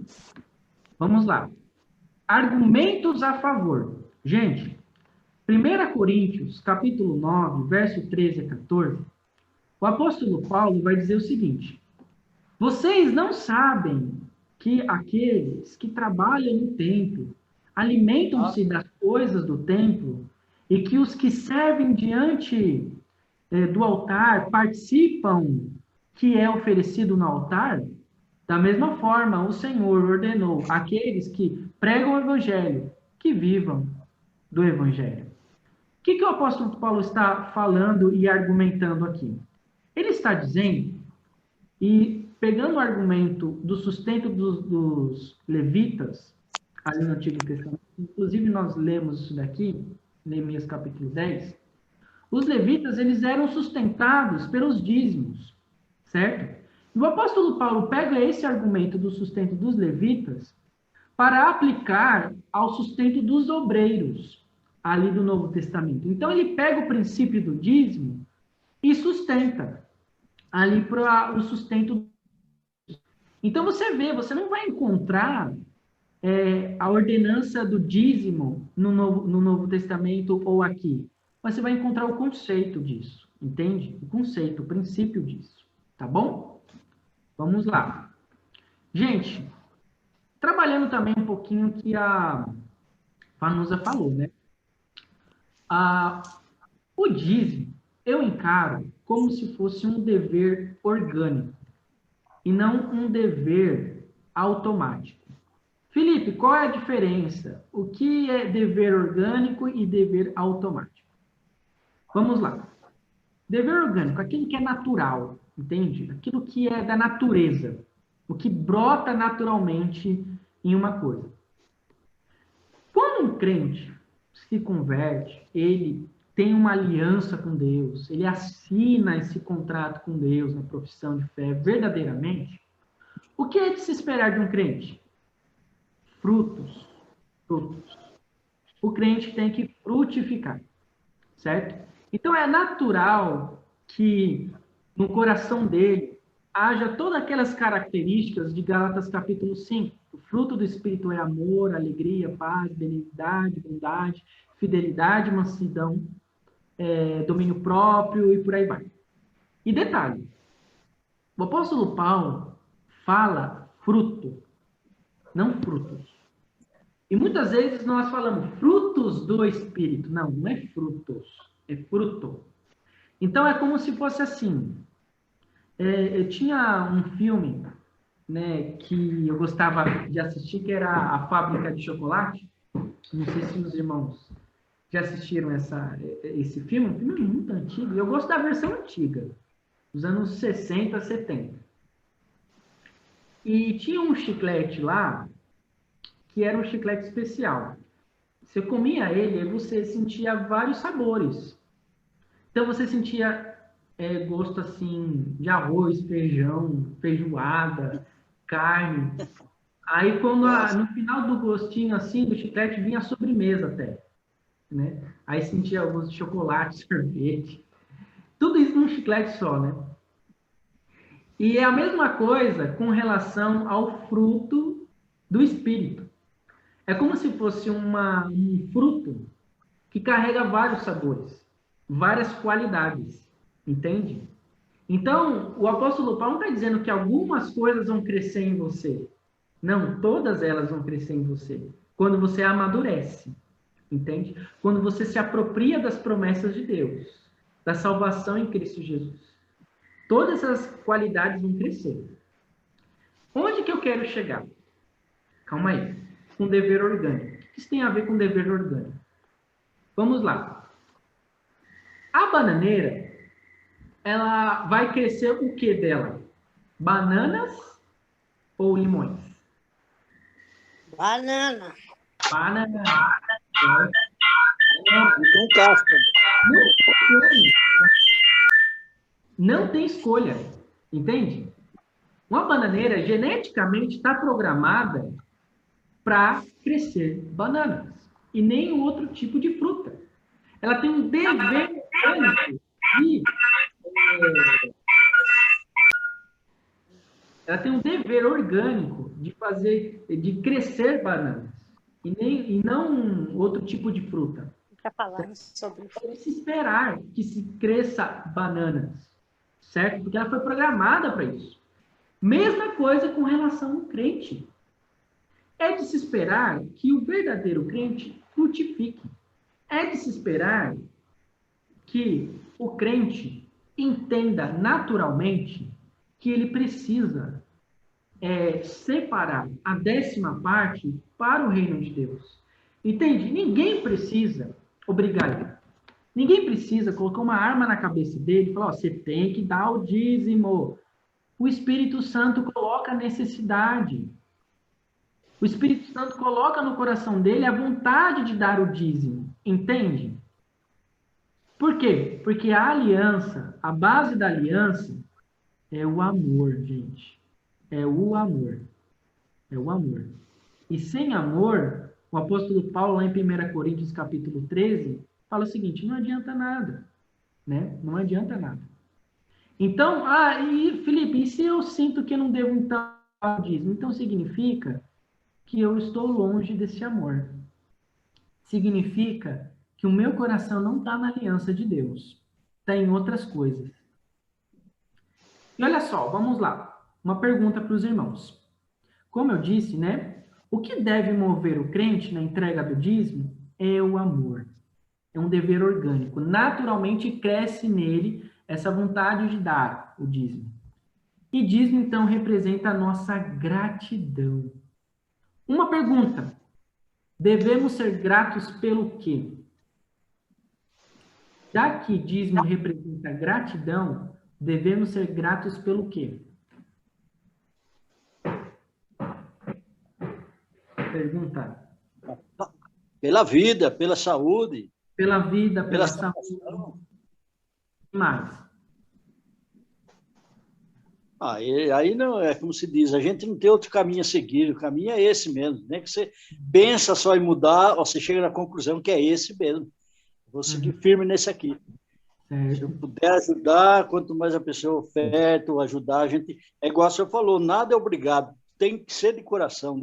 Vamos lá. Argumentos a favor. Gente, 1 Coríntios, capítulo 9, verso 13 a 14, o apóstolo Paulo vai dizer o seguinte: vocês não sabem que aqueles que trabalham no templo alimentam-se das coisas do templo e que os que servem diante do altar participam que é oferecido no altar? Da mesma forma, o Senhor ordenou àqueles que pregam o evangelho que vivam do Evangelho. O que o apóstolo Paulo está falando e argumentando aqui? Ele está dizendo, e pegando o argumento do sustento dos levitas, ali no Antigo Testamento, inclusive nós lemos isso daqui, Neemias capítulo 10, os levitas, eles eram sustentados pelos dízimos, certo? E o apóstolo Paulo pega esse argumento do sustento dos levitas para aplicar ao sustento dos obreiros, ali do Novo Testamento. Então, ele pega o princípio do dízimo e sustenta ali para o sustento. Então, você vê, você não vai encontrar a ordenança do dízimo no Novo Testamento ou aqui. Mas você vai encontrar o conceito disso, entende? O conceito, o princípio disso, tá bom? Vamos lá. Gente, trabalhando também um pouquinho que a Vanusa falou, né? O dízimo, eu encaro como se fosse um dever orgânico e não um dever automático. Felipe, qual é a diferença? O que é dever orgânico e dever automático? Vamos lá. Dever orgânico, aquilo que é natural, entende? Aquilo que é da natureza, o que brota naturalmente em uma coisa. Quando um crente se converte, ele tem uma aliança com Deus, ele assina esse contrato com Deus na profissão de fé verdadeiramente, o que é de se esperar de um crente? Frutos. O crente tem que frutificar, certo? Então é natural que no coração dele haja todas aquelas características de Gálatas capítulo 5. O fruto do Espírito é amor, alegria, paz, benignidade, bondade, fidelidade, mansidão, domínio próprio e por aí vai. E detalhe, o apóstolo Paulo fala fruto, não frutos. E muitas vezes nós falamos frutos do Espírito. Não, não é frutos, é fruto. Então é como se fosse assim. Eu tinha um filme, né, que eu gostava de assistir, que era A Fábrica de Chocolate. Não sei se os irmãos já assistiram esse filme. Um filme muito antigo. E eu gosto da versão antiga, dos anos 60, 70. E tinha um chiclete lá, que era um chiclete especial. Você comia ele e você sentia vários sabores. Então, você sentia gosto, assim, de arroz, feijão, feijoada, carne. Aí, quando no final do gostinho, assim, do chiclete, vinha a sobremesa até, né? Aí sentia o gosto de chocolate, sorvete. Tudo isso num chiclete só, né? E é a mesma coisa com relação ao fruto do Espírito. É como se fosse um fruto que carrega vários sabores, várias qualidades, entende? Então, o apóstolo Paulo não está dizendo que algumas coisas vão crescer em você. Não, todas elas vão crescer em você. Quando você amadurece, entende? Quando você se apropria das promessas de Deus, da salvação em Cristo Jesus. Todas essas qualidades vão crescer. Onde que eu quero chegar? Calma aí. Com dever orgânico. O que isso tem a ver com dever orgânico? Vamos lá. A bananeira, ela vai crescer o que dela? Bananas ou limões? Banana. Banana. Com casca. Não tem escolha. Entende? Uma bananeira geneticamente está programada para crescer bananas e nenhum outro tipo de fruta. Ela tem um dever orgânico de crescer bananas e não outro tipo de fruta. Está falando sobre É de se esperar que se cresça bananas, certo? Porque ela foi programada para isso. Mesma coisa com relação ao crente. É de se esperar que o verdadeiro crente frutifique. É de se esperar que o crente entenda naturalmente que ele precisa separar a 10ª parte para o reino de Deus. Entende? Ninguém precisa obrigar ele. Ninguém precisa colocar uma arma na cabeça dele e falar, ó, você tem que dar o dízimo. O Espírito Santo coloca a necessidade. O Espírito Santo coloca no coração dele a vontade de dar o dízimo. Entende? Por quê? Porque a aliança, a base da aliança é o amor, gente. É o amor. É o amor. E sem amor, o apóstolo Paulo, lá em 1 Coríntios, capítulo 13, fala o seguinte, não adianta nada. Né? Não adianta nada. Então, e Felipe, e se eu sinto que eu não devo então dar o dízimo? Então significa que eu estou longe desse amor. Significa que o meu coração não está na aliança de Deus. Está em outras coisas. E olha só, vamos lá. Uma pergunta para os irmãos. Como eu disse, né? O que deve mover o crente na entrega do dízimo é o amor. É um dever orgânico. Naturalmente cresce nele essa vontade de dar o dízimo. E dízimo, então, representa a nossa gratidão. Uma pergunta. Devemos ser gratos pelo quê? Já que dízimo representa gratidão, devemos ser gratos pelo quê? Pergunta. Pela vida, pela saúde. Pela vida, pela saúde. O que mais? Aí não é como se diz, a gente não tem outro caminho a seguir, o caminho é esse mesmo. Nem que você pensa só em mudar, você chega na conclusão que é esse mesmo. Vou seguir firme nesse aqui. Se eu puder ajudar, quanto mais a pessoa oferta ou ajudar, a gente... É igual o senhor falou, nada é obrigado. Tem que ser de coração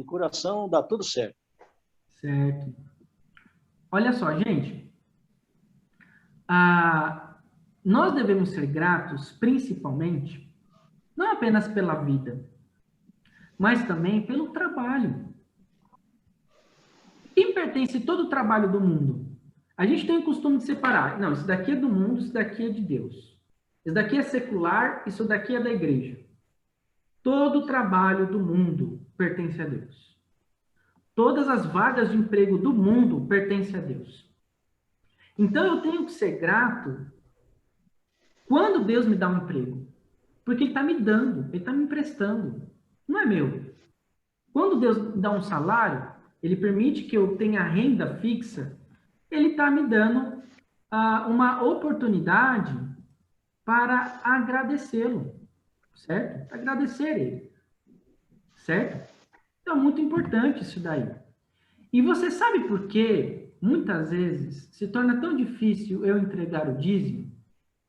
dá tudo certo. Certo. Olha só, gente. Nós devemos ser gratos, principalmente, não apenas pela vida, mas também pelo trabalho. Quem pertence todo o trabalho do mundo? A gente tem o costume de separar. Não, isso daqui é do mundo, isso daqui é de Deus. Isso daqui é secular, isso daqui é da igreja. Todo o trabalho do mundo pertence a Deus. Todas as vagas de emprego do mundo pertencem a Deus. Então, eu tenho que ser grato quando Deus me dá um emprego. Porque Ele está me dando, Ele está me emprestando. Não é meu. Quando Deus dá um salário, Ele permite que eu tenha renda fixa, Ele está me dando uma oportunidade para agradecê-lo. Certo? Agradecer Ele. Certo? Então, é muito importante isso daí. E você sabe por que, muitas vezes, se torna tão difícil eu entregar o dízimo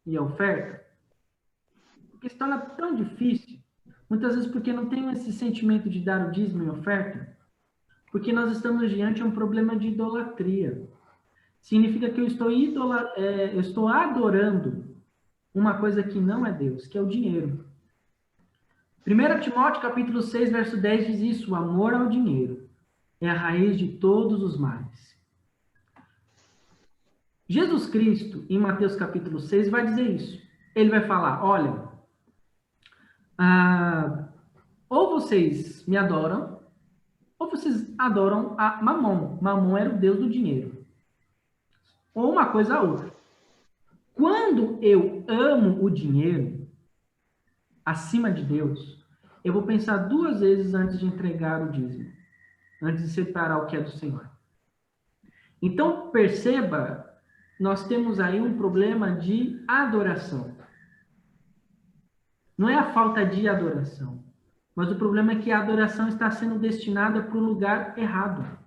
e a oferta? Porque se torna tão difícil, muitas vezes porque não tenho esse sentimento de dar o dízimo e a oferta, porque nós estamos diante de um problema de idolatria. Significa que eu estou adorando uma coisa que não é Deus, que é o dinheiro. 1 Timóteo, capítulo 6, verso 10, diz isso: o amor ao dinheiro é a raiz de todos os males. Jesus Cristo, em Mateus, capítulo 6, vai dizer isso. Ele vai falar, olha, ou vocês me adoram, ou vocês adoram a Mamon. Mamon era o deus do dinheiro. Ou uma coisa ou outra. Quando eu amo o dinheiro acima de Deus, eu vou pensar 2 vezes antes de entregar o dízimo, antes de separar o que é do Senhor. Então, perceba, nós temos aí um problema de adoração. Não é a falta de adoração, mas o problema é que a adoração está sendo destinada para o lugar errado.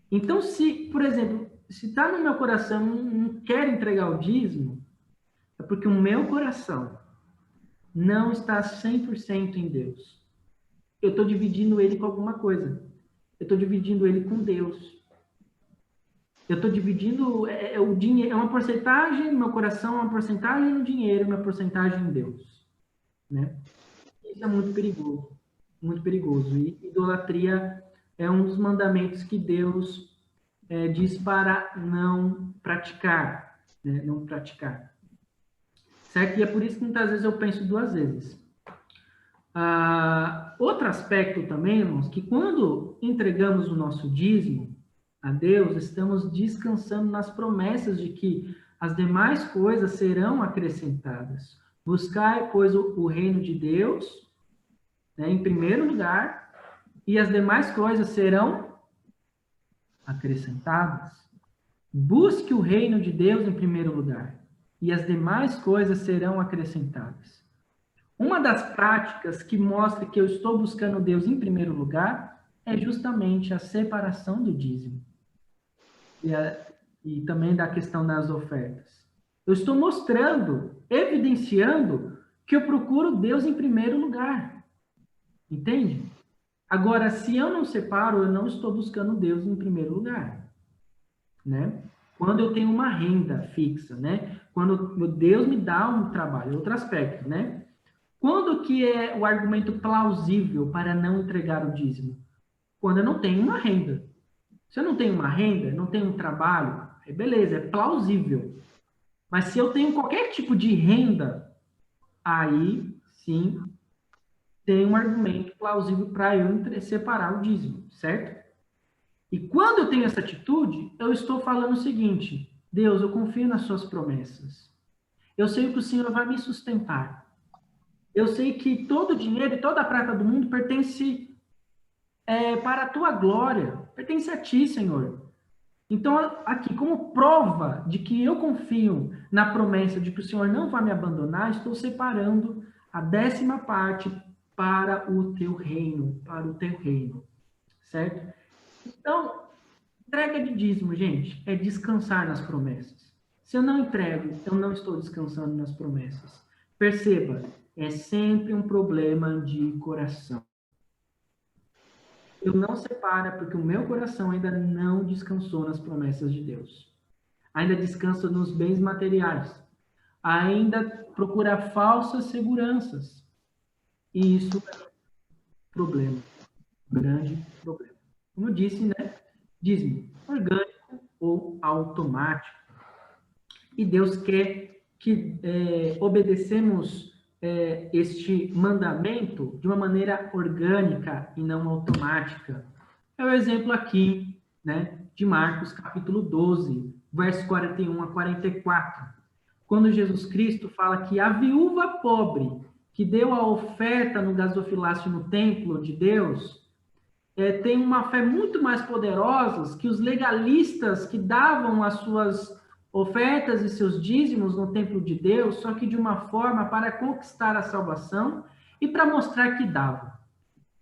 Então, se, por exemplo, se está no meu coração, não quero entregar o dízimo, é porque o meu coração não está 100% em Deus. Eu estou dividindo ele com alguma coisa. Eu estou dividindo ele com Deus. Eu estou dividindo o dinheiro, é uma porcentagem no meu coração, uma porcentagem no dinheiro, uma porcentagem em Deus. Né? Isso é muito perigoso. Muito perigoso. E idolatria é um dos mandamentos que Deus diz para não praticar. Né? Não praticar. Certo? E é por isso que muitas vezes eu penso 2 vezes. Outro aspecto também, irmãos, que quando entregamos o nosso dízimo, a Deus, estamos descansando nas promessas de que as demais coisas serão acrescentadas. Buscai, pois, o reino de Deus, né, em primeiro lugar, e as demais coisas serão acrescentadas. Busque o reino de Deus em primeiro lugar, e as demais coisas serão acrescentadas. Uma das práticas que mostra que eu estou buscando Deus em primeiro lugar é justamente a separação do dízimo. E também da questão das ofertas. Eu estou mostrando, evidenciando que eu procuro Deus em primeiro lugar. Entende? Agora, se eu não separo, eu não estou buscando Deus em primeiro lugar. Né? Quando eu tenho uma renda fixa, né? Quando Deus me dá um trabalho, outro aspecto, né? Quando que é o argumento plausível para não entregar o dízimo? Quando eu não tenho uma renda. Se eu não tenho uma renda, não tenho um trabalho, beleza, é plausível. Mas se eu tenho qualquer tipo de renda, aí sim tem um argumento plausível para eu separar o dízimo, certo? E quando eu tenho essa atitude, eu estou falando o seguinte: Deus, eu confio nas suas promessas. Eu sei que o Senhor vai me sustentar. Eu sei que todo o dinheiro e toda a prata do mundo pertence para a tua glória, pertence a ti, Senhor. Então, aqui, como prova de que eu confio na promessa de que o Senhor não vai me abandonar, estou separando a 10ª parte para o teu reino, certo? Então, entrega de dízimo, gente, é descansar nas promessas. Se eu não entrego, eu não estou descansando nas promessas. Perceba, é sempre um problema de coração. Eu não separo porque o meu coração ainda não descansou nas promessas de Deus. Ainda descansa nos bens materiais. Ainda procura falsas seguranças. E isso é um problema. Um grande problema. Como eu disse, né? Dízimo orgânico ou automático. E Deus quer que obedecemos este mandamento de uma maneira orgânica e não automática. É o exemplo aqui, né, de Marcos, capítulo 12, versos 41 a 44. Quando Jesus Cristo fala que a viúva pobre que deu a oferta no gasofilácio no templo de Deus tem uma fé muito mais poderosa que os legalistas que davam as suas ofertas e seus dízimos no templo de Deus, só que de uma forma para conquistar a salvação e para mostrar que dava.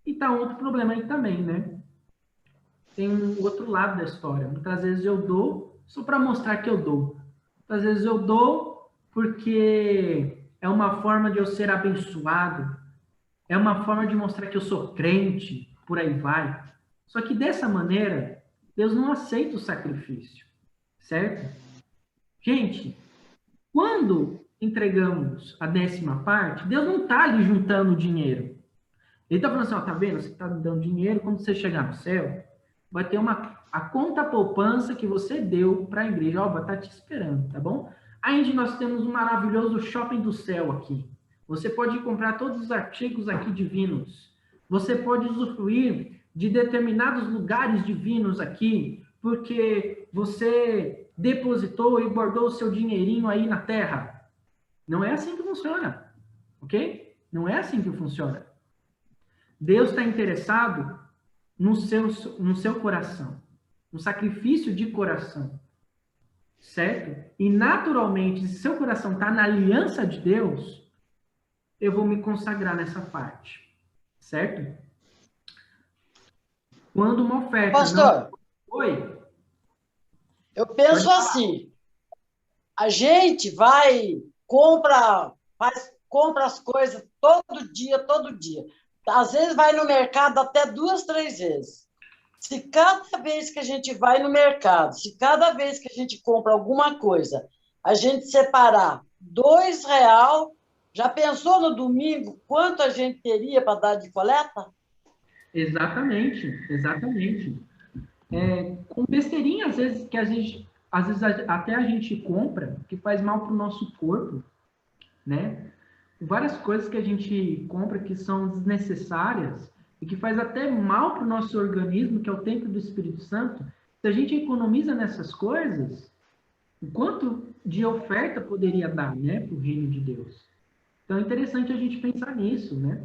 E tá outro problema aí também, né? Tem um outro lado da história. Muitas vezes eu dou só para mostrar que eu dou. Muitas vezes eu dou porque é uma forma de eu ser abençoado, é uma forma de mostrar que eu sou crente, por aí vai. Só que dessa maneira, Deus não aceita o sacrifício, certo? Gente, quando entregamos a 10ª parte, Deus não está ali juntando dinheiro. Ele está falando assim, ó, tá vendo? Você está me dando dinheiro, quando você chegar no céu, vai ter a conta poupança que você deu para a igreja, ó, vai estar te esperando, tá bom? Aí nós temos um maravilhoso shopping do céu aqui. Você pode comprar todos os artigos aqui divinos. Você pode usufruir de determinados lugares divinos aqui, porque você depositou e guardou o seu dinheirinho aí na terra. Não é assim que funciona, ok? Não é assim que funciona. Deus está interessado no seu coração, no sacrifício de coração, certo? E naturalmente, se seu coração está na aliança de Deus, eu vou me consagrar nessa parte, certo? Quando uma oferta... Pastor, Oi? Eu penso assim, a gente compra as coisas todo dia. Às vezes vai no mercado até 2, 3 vezes. Se cada vez que a gente vai no mercado, se cada vez que a gente compra alguma coisa, a gente separar R$2, já pensou no domingo quanto a gente teria para dar de coleta? Exatamente. Com besteirinha, às vezes até a gente compra, que faz mal para o nosso corpo, né? Várias coisas que a gente compra que são desnecessárias e que faz até mal para o nosso organismo, que é o templo do Espírito Santo, Se a gente economiza nessas coisas, o quanto de oferta poderia dar, né, para o reino de Deus? Então é interessante a gente pensar nisso, né?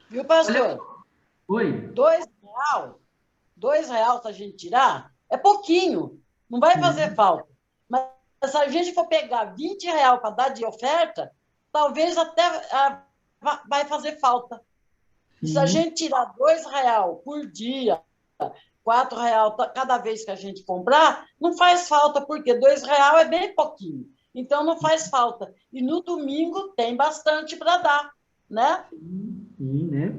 Viu, pastor? Oi? R$2 se a gente tirar, é pouquinho, não vai fazer falta. Mas se a gente for pegar R$20 para dar de oferta, talvez até vai fazer falta. E se a gente tirar R$2 por dia, R$4 cada vez que a gente comprar, não faz falta, porque R$2 é bem pouquinho. Então, não faz falta. E no domingo tem bastante para dar, né? Sim, né?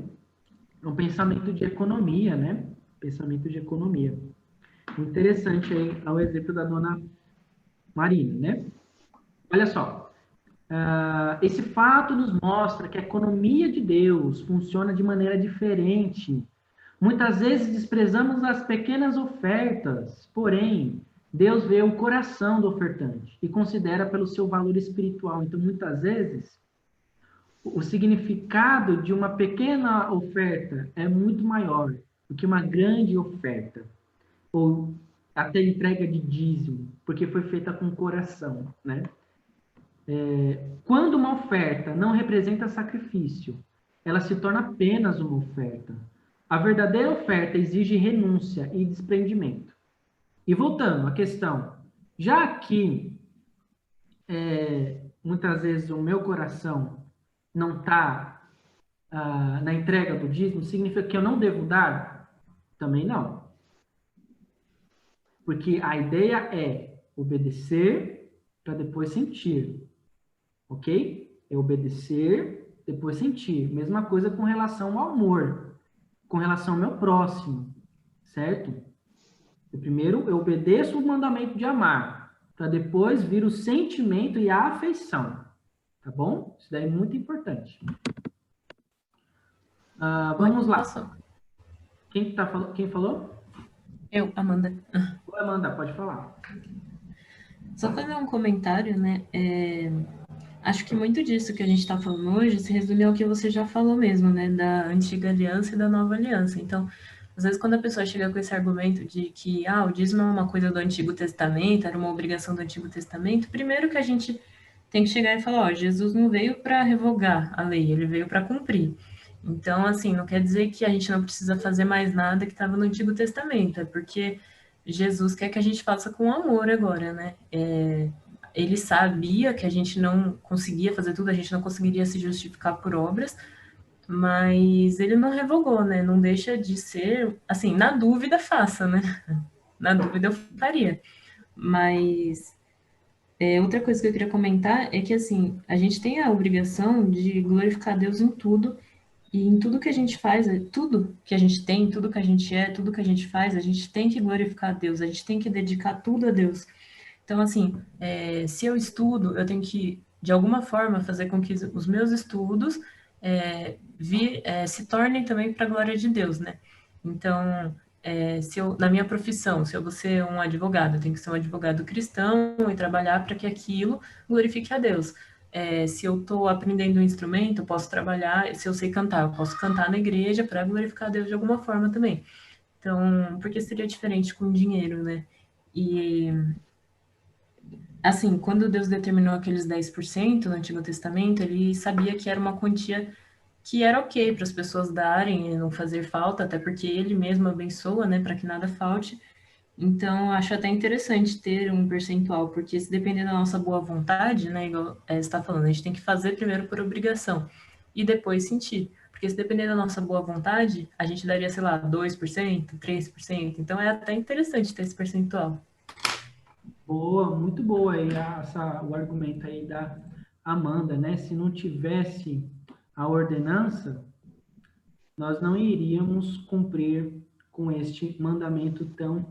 É um pensamento de economia, né? Pensamento de economia. Interessante aí ao exemplo da dona Marina, né? Olha só. Esse fato nos mostra que a economia de Deus funciona de maneira diferente. Muitas vezes desprezamos as pequenas ofertas, porém, Deus vê o coração do ofertante e considera pelo seu valor espiritual. Então, muitas vezes, o significado de uma pequena oferta é muito maior do que uma grande oferta, ou até entrega de dízimo, porque foi feita com coração, né? Quando uma oferta não representa sacrifício, ela se torna apenas uma oferta. A verdadeira oferta exige renúncia e desprendimento. E voltando à questão, já que muitas vezes o meu coração não está na entrega do dízimo, significa que eu não devo dar? Também não. Porque a ideia é obedecer para depois sentir. Ok? É obedecer, depois sentir. Mesma coisa com relação ao amor, com relação ao meu próximo, certo? Primeiro, eu obedeço o mandamento de amar, para depois vir o sentimento e a afeição, tá bom? Isso daí é muito importante. Vamos lá. Quem falou? Eu, Amanda. Oi, Amanda, pode falar. Só fazer um comentário, né? Acho que muito disso que a gente está falando hoje se resume ao que você já falou mesmo, né? Da antiga aliança e da nova aliança. Então, às vezes, quando a pessoa chega com esse argumento de que o dízimo é uma coisa do Antigo Testamento, era uma obrigação do Antigo Testamento, primeiro que a gente tem que chegar e falar, Jesus não veio para revogar a lei, ele veio para cumprir. Então, assim, não quer dizer que a gente não precisa fazer mais nada que estava no Antigo Testamento, é porque Jesus quer que a gente faça com amor agora, né? Ele sabia que a gente não conseguia fazer tudo, a gente não conseguiria se justificar por obras, mas ele não revogou, né? Não deixa de ser, assim, na dúvida faça, né? Na dúvida eu faria. Mas outra coisa que eu queria comentar é que, assim, a gente tem a obrigação de glorificar Deus em tudo, e em tudo que a gente faz, tudo que a gente tem, tudo que a gente é, tudo que a gente faz, a gente tem que glorificar a Deus, a gente tem que dedicar tudo a Deus. Então, assim, se eu estudo, eu tenho que, de alguma forma, fazer com que os meus estudos se tornem também para a glória de Deus, né? Então, na minha profissão, se eu vou ser um advogado, eu tenho que ser um advogado cristão e trabalhar para que aquilo glorifique a Deus. Se eu estou aprendendo um instrumento, eu posso trabalhar, se eu sei cantar, eu posso cantar na igreja para glorificar a Deus de alguma forma também. Então, porque seria diferente com dinheiro, né? E, assim, quando Deus determinou aqueles 10% no Antigo Testamento, ele sabia que era uma quantia que era ok para as pessoas darem e não fazer falta, até porque ele mesmo abençoa, né, para que nada falte. Então, acho até interessante ter um percentual, porque se depender da nossa boa vontade, né, igual você está falando, a gente tem que fazer primeiro por obrigação e depois sentir. Porque se depender da nossa boa vontade, a gente daria, sei lá, 2%, 3%. Então, é até interessante ter esse percentual. Boa, muito boa aí o argumento aí da Amanda, né? Se não tivesse a ordenança, nós não iríamos cumprir com este mandamento tão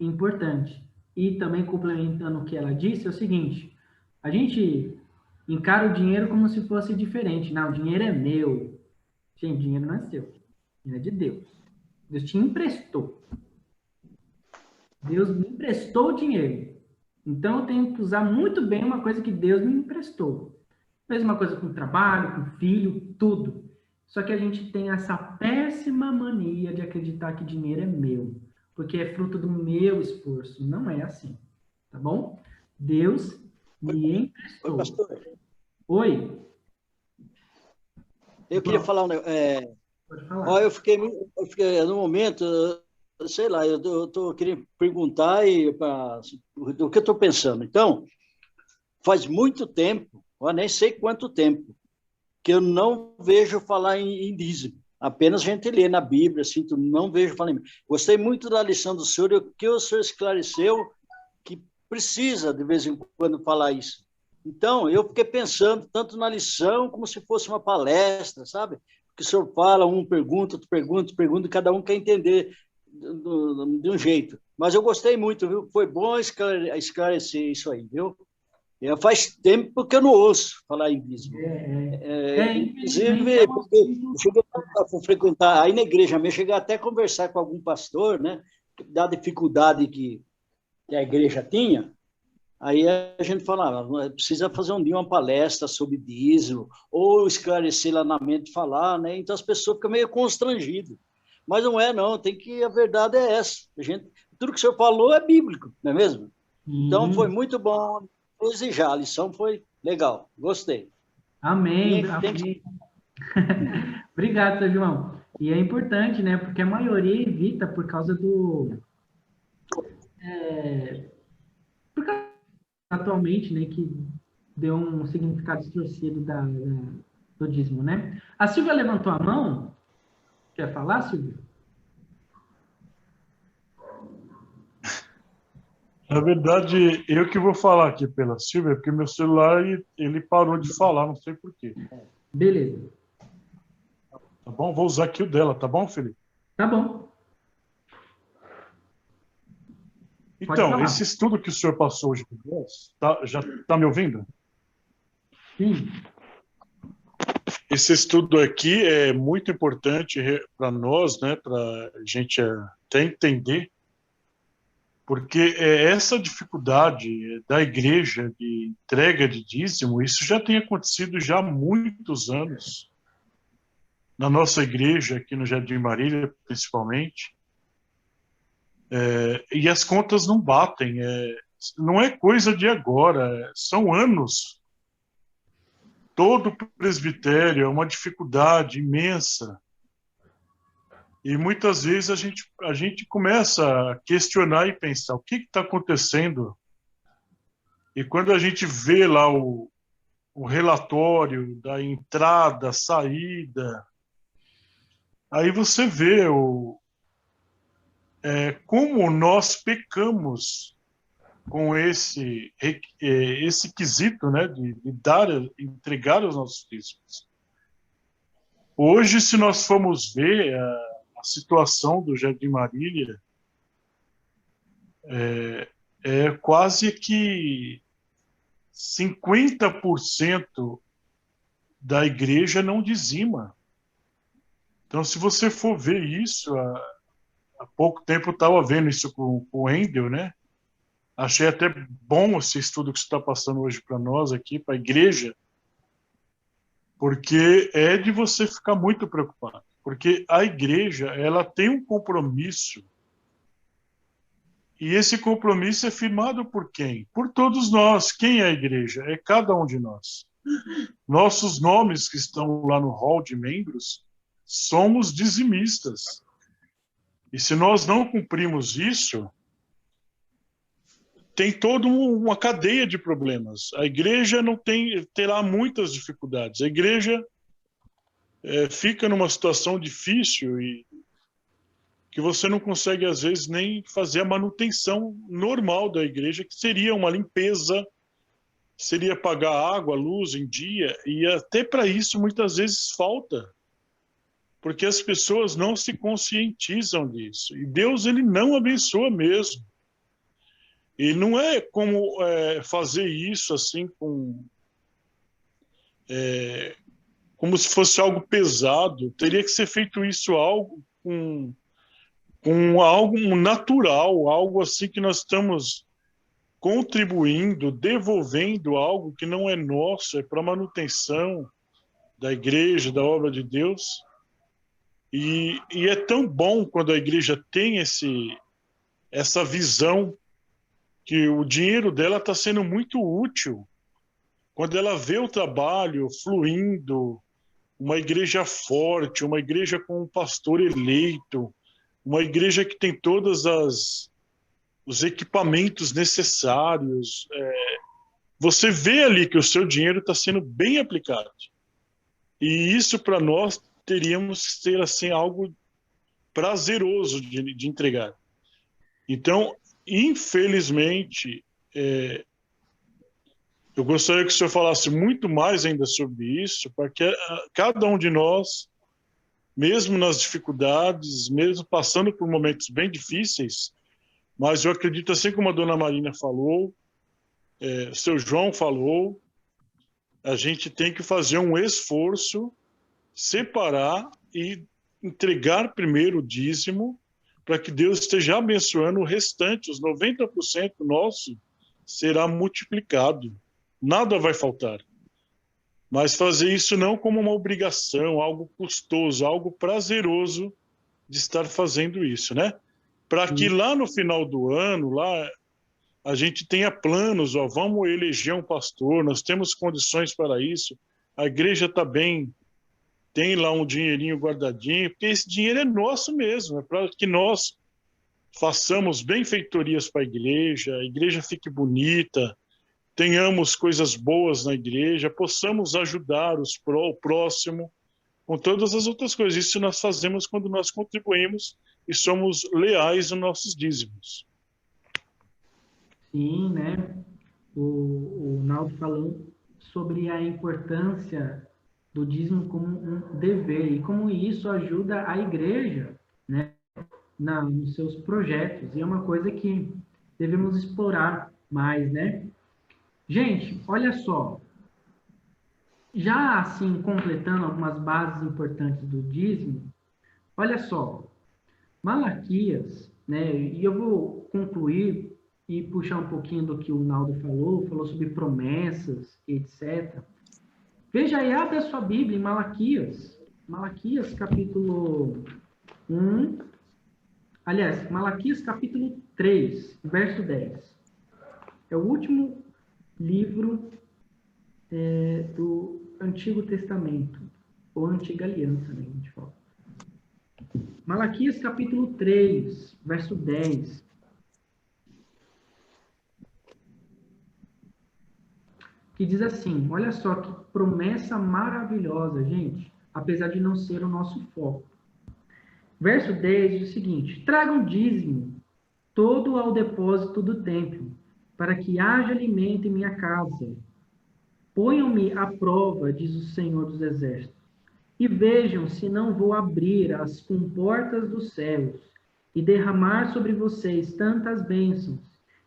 importante. E também complementando o que ela disse, é o seguinte, a gente encara o dinheiro como se fosse diferente. Não, o dinheiro é meu. Gente, o dinheiro não é seu. O dinheiro é de Deus. Deus te emprestou. Deus me emprestou o dinheiro. Então, eu tenho que usar muito bem uma coisa que Deus me emprestou. Mesma coisa com trabalho, com filho, tudo. Só que a gente tem essa péssima mania de acreditar que dinheiro é meu. porque é fruto do meu esforço. Não é assim, tá bom? Deus me Oi, emprestou. pastor. Oi, Eu queria falar um negócio. pode Ó, falar. eu fiquei no momento, sei lá, eu tô querendo perguntar do que eu estou pensando. Então, faz muito tempo, eu nem sei quanto tempo, que eu não vejo falar em dízimo. Apenas a gente lê na Bíblia, assim, não vejo falar em. Gostei muito da lição do senhor, o que o senhor esclareceu, que precisa, de vez em quando, falar isso. Então, eu fiquei pensando tanto na lição como se fosse uma palestra, sabe? Que o senhor fala, um pergunta, outro pergunta, pergunta, e cada um quer entender de um jeito. Mas eu gostei muito, viu? Foi bom esclarecer isso aí, viu? Faz tempo que eu não ouço falar em dízimo. Infelizmente, Inclusive, porque eu cheguei a frequentar aí na igreja mesmo, cheguei até a conversar com algum pastor, né? Da dificuldade que a igreja tinha. Aí a gente falava, precisa fazer um dia uma palestra sobre dízimo, ou esclarecer lá na mente, falar, né? Então as pessoas ficam meio constrangidas. Mas não é, não. A verdade é essa. Tudo que o senhor falou é bíblico, não é mesmo? Então foi muito bom desejar. A lição foi legal. Gostei. Amém, amém. Obrigado, seu João. E é importante, né? Porque a maioria evita por causa por causa atualmente, né? Que deu um significado distorcido do dízimo, né? A Silvia levantou a mão. Quer falar, Silvia? Na verdade, eu que vou falar aqui pela Silvia, porque meu celular ele parou de falar, não sei por quê. Beleza. Tá bom? Vou usar aqui o dela, tá bom, Felipe? Tá bom. Então, esse estudo que o senhor passou hoje, já está me ouvindo? Sim. Esse estudo aqui é muito importante para nós, né, para a gente até entender, porque essa dificuldade da igreja de entrega de dízimo, isso já tem acontecido já há muitos anos, na nossa igreja, aqui no Jardim Marília, principalmente, e as contas não batem, não é coisa de agora, são anos. Todo presbitério é uma dificuldade imensa. E muitas vezes a gente começa a questionar e pensar o que está acontecendo. E quando a gente vê lá o relatório da entrada, saída, aí você vê como nós pecamos com esse quesito, né, de entregar os nossos dízimos. Hoje, se nós formos ver a situação do Jardim Marília, é quase que 50% da igreja não dizima. Então, se você for ver isso, há pouco tempo eu estava vendo isso com o Wendel, né? Achei até bom esse estudo que você está passando hoje para nós aqui, para a igreja, porque é de você ficar muito preocupado. Porque a igreja, ela tem um compromisso, e esse compromisso é firmado por quem? Por todos nós. Quem é a igreja? É cada um de nós. Nossos nomes que estão lá no hall de membros, somos dizimistas. E se nós não cumprimos isso, tem toda uma cadeia de problemas. A igreja terá muitas dificuldades. A igreja fica numa situação difícil e que você não consegue, às vezes, nem fazer a manutenção normal da igreja, que seria uma limpeza, seria pagar água, luz em dia, e até para isso muitas vezes falta, porque as pessoas não se conscientizam disso. E Deus, ele não abençoa mesmo. E não é como fazer isso assim como se fosse algo pesado. Teria que ser feito isso algo com algo natural, algo assim que nós estamos contribuindo, devolvendo algo que não é nosso, é para manutenção da igreja, da obra de Deus. E é tão bom quando a igreja tem essa visão que o dinheiro dela está sendo muito útil. Quando ela vê o trabalho fluindo, uma igreja forte, uma igreja com um pastor eleito, uma igreja que tem todos os equipamentos necessários, você vê ali que o seu dinheiro está sendo bem aplicado. E isso, para nós, teríamos que ser assim, algo prazeroso de entregar. Então, infelizmente, eu gostaria que o senhor falasse muito mais ainda sobre isso, para que cada um de nós, mesmo nas dificuldades, mesmo passando por momentos bem difíceis, mas eu acredito, assim como a dona Marina falou, o seu João falou, a gente tem que fazer um esforço, separar e entregar primeiro o dízimo, para que Deus esteja abençoando o restante, os 90% nosso será multiplicado. Nada vai faltar. Mas fazer isso não como uma obrigação, algo custoso, algo prazeroso de estar fazendo isso, né? Para que lá no final do ano, lá a gente tenha planos, vamos eleger um pastor, nós temos condições para isso, a igreja está bem, tem lá um dinheirinho guardadinho, porque esse dinheiro é nosso mesmo, é para que nós façamos benfeitorias para a igreja fique bonita, tenhamos coisas boas na igreja, possamos ajudar o próximo, com todas as outras coisas. Isso nós fazemos quando nós contribuímos e somos leais nos nossos dízimos. Sim, né? O Naldo falou sobre a importância do dízimo como um dever e como isso ajuda a igreja, né? Nos seus projetos. E é uma coisa que devemos explorar mais, né? Gente, olha só. Já assim, completando algumas bases importantes do dízimo, olha só. Malaquias, né? E eu vou concluir e puxar um pouquinho do que o Naldo falou sobre promessas, etc. Veja aí, abre a sua Bíblia em Malaquias. Malaquias, capítulo 1. Aliás, Malaquias, capítulo 3, verso 10. É o último livro do Antigo Testamento, ou Antiga Aliança, né, a gente fala. Malaquias, capítulo 3, verso 10. Que diz assim, olha só que promessa maravilhosa, gente, apesar de não ser o nosso foco. Verso 10 diz o seguinte: tragam dízimo todo ao depósito do templo, para que haja alimento em minha casa. Ponham-me à prova, diz o Senhor dos Exércitos, e vejam se não vou abrir as comportas dos céus e derramar sobre vocês tantas bênçãos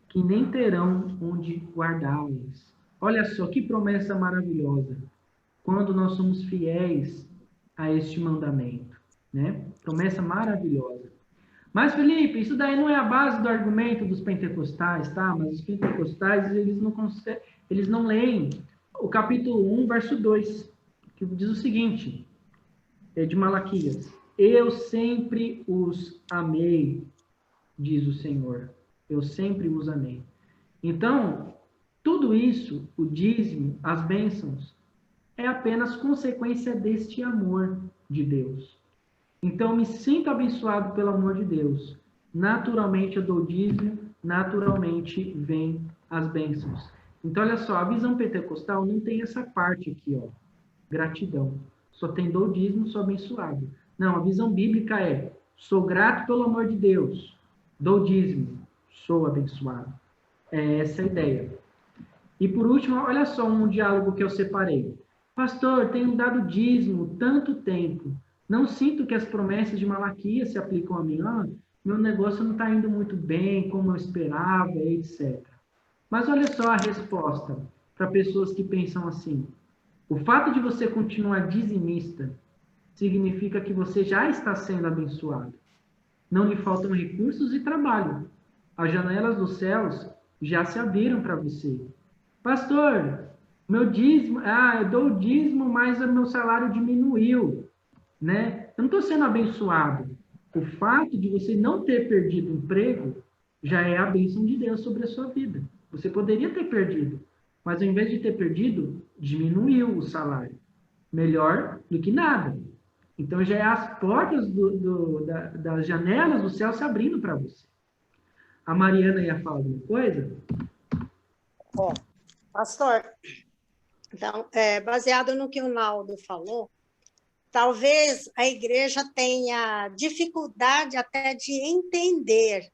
que nem terão onde guardá-las. Olha só que promessa maravilhosa, quando nós somos fiéis a este mandamento, né? Promessa maravilhosa. Mas, Felipe, isso daí não é a base do argumento dos pentecostais, tá? Mas os pentecostais, eles não leem o capítulo 1, verso 2, que diz o seguinte, de Malaquias: eu sempre os amei, diz o Senhor. Eu sempre os amei. Então, tudo isso, o dízimo, as bênçãos, é apenas consequência deste amor de Deus. Então, me sinto abençoado pelo amor de Deus. Naturalmente, eu dou dízimo, naturalmente, vem as bênçãos. Então, olha só, a visão pentecostal não tem essa parte aqui, ó, gratidão. Só tem dou dízimo, sou abençoado. Não, a visão bíblica é, sou grato pelo amor de Deus, dou dízimo, sou abençoado. É essa a ideia. E por último, olha só um diálogo que eu separei. Pastor, tenho dado dízimo tanto tempo. Não sinto que as promessas de Malaquias se aplicam a mim. Meu negócio não está indo muito bem, como eu esperava, etc. Mas olha só a resposta para pessoas que pensam assim. O fato de você continuar dizimista significa que você já está sendo abençoado. Não lhe faltam recursos e trabalho. As janelas dos céus já se abriram para você. Pastor, meu dízimo, eu dou o dízimo, mas o meu salário diminuiu, né? Eu não estou sendo abençoado. O fato de você não ter perdido o emprego já é a bênção de Deus sobre a sua vida. Você poderia ter perdido, mas ao invés de ter perdido, diminuiu o salário. Melhor do que nada. Então já é as portas das janelas do céu se abrindo para você. A Mariana ia falar alguma coisa? Pastor, então, baseado no que o Naldo falou, talvez a igreja tenha dificuldade até de entender,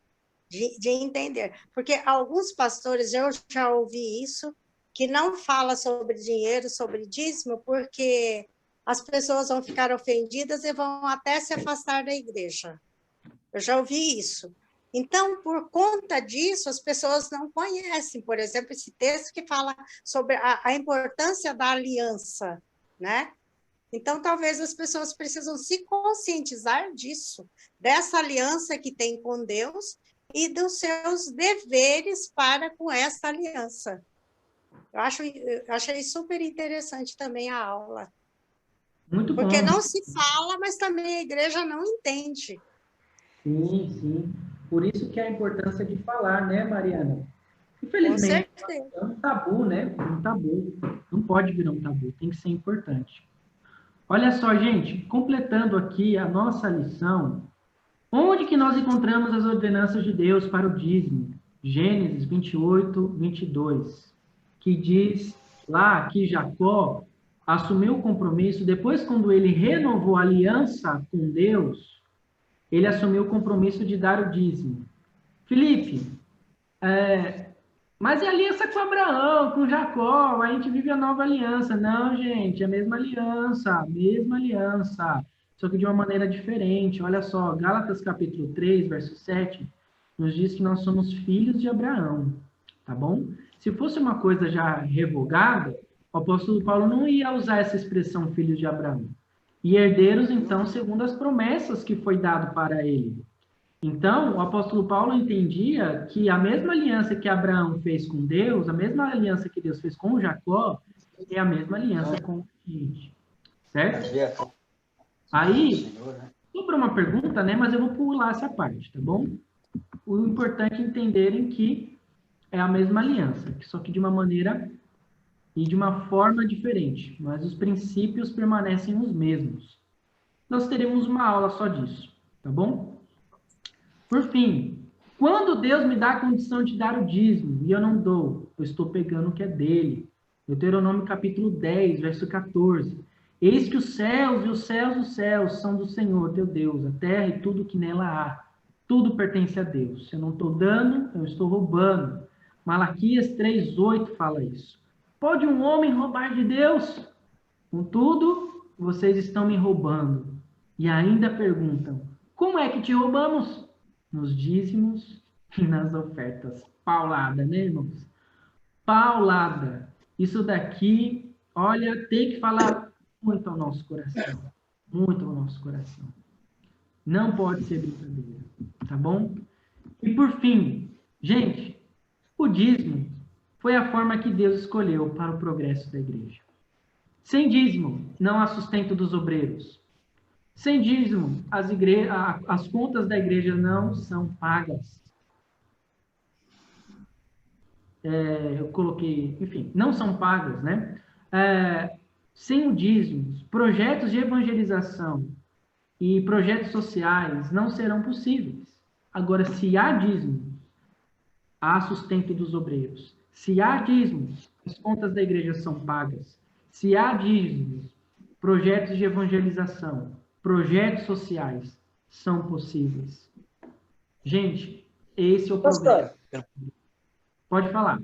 porque alguns pastores, eu já ouvi isso, que não fala sobre dinheiro, sobre dízimo, porque as pessoas vão ficar ofendidas e vão até se afastar da igreja. Eu já ouvi isso. Então, por conta disso, as pessoas não conhecem, por exemplo, esse texto que fala sobre a importância da aliança, né? Então, talvez as pessoas precisam se conscientizar disso, dessa aliança que tem com Deus e dos seus deveres para com essa aliança. Eu achei super interessante também a aula. Muito bom. Porque não se fala, mas também a igreja não entende. Sim, sim. Por isso que a importância de falar, né, Mariana? Infelizmente, é um tabu, né? Um tabu. Não pode virar um tabu, tem que ser importante. Olha só, gente, completando aqui a nossa lição, onde que nós encontramos as ordenanças de Deus para o dízimo? Gênesis 28, 22, que diz lá que Jacó assumiu o compromisso, depois quando ele renovou a aliança com Deus, ele assumiu o compromisso de dar o dízimo. Felipe, mas e a aliança com Abraão, com Jacó? A gente vive a nova aliança. Não, gente, é a mesma aliança, só que de uma maneira diferente. Olha só, Gálatas capítulo 3, verso 7, nos diz que nós somos filhos de Abraão, tá bom? Se fosse uma coisa já revogada, o apóstolo Paulo não ia usar essa expressão filhos de Abraão. E herdeiros, então, segundo as promessas que foi dado para ele. Então, o apóstolo Paulo entendia que a mesma aliança que Abraão fez com Deus, a mesma aliança que Deus fez com Jacó, é a mesma aliança com a gente. Certo? Aí, sobre uma pergunta, né? Mas eu vou pular essa parte, tá bom? O importante é entenderem que é a mesma aliança, só que de uma maneira e de uma forma diferente, mas os princípios permanecem os mesmos. Nós teremos uma aula só disso, tá bom? Por fim, quando Deus me dá a condição de dar o dízimo e eu não dou, eu estou pegando o que é dele. Deuteronômio capítulo 10, verso 14. Eis que os céus e os céus dos céus são do Senhor, teu Deus, a terra e tudo que nela há. Tudo pertence a Deus. Se eu não estou dando, eu estou roubando. Malaquias 3:8 fala isso. Pode um homem roubar de Deus? Contudo, vocês estão me roubando. E ainda perguntam, como é que te roubamos? Nos dízimos e nas ofertas. Paulada, né, irmãos? Paulada. Isso daqui, olha, tem que falar muito ao nosso coração. Muito ao nosso coração. Não pode ser brincadeira, tá bom? E por fim, gente, o dízimo foi a forma que Deus escolheu para o progresso da igreja. Sem dízimo, não há sustento dos obreiros. Sem dízimo, as contas da igreja não são pagas. Eu coloquei, enfim, não são pagas, né? Sem o dízimo, projetos de evangelização e projetos sociais não serão possíveis. Agora, se há dízimo, há sustento dos obreiros. Se há dízimos, as contas da igreja são pagas. Se há dízimos, projetos de evangelização, projetos sociais são possíveis. Gente, esse é o problema. Pode falar.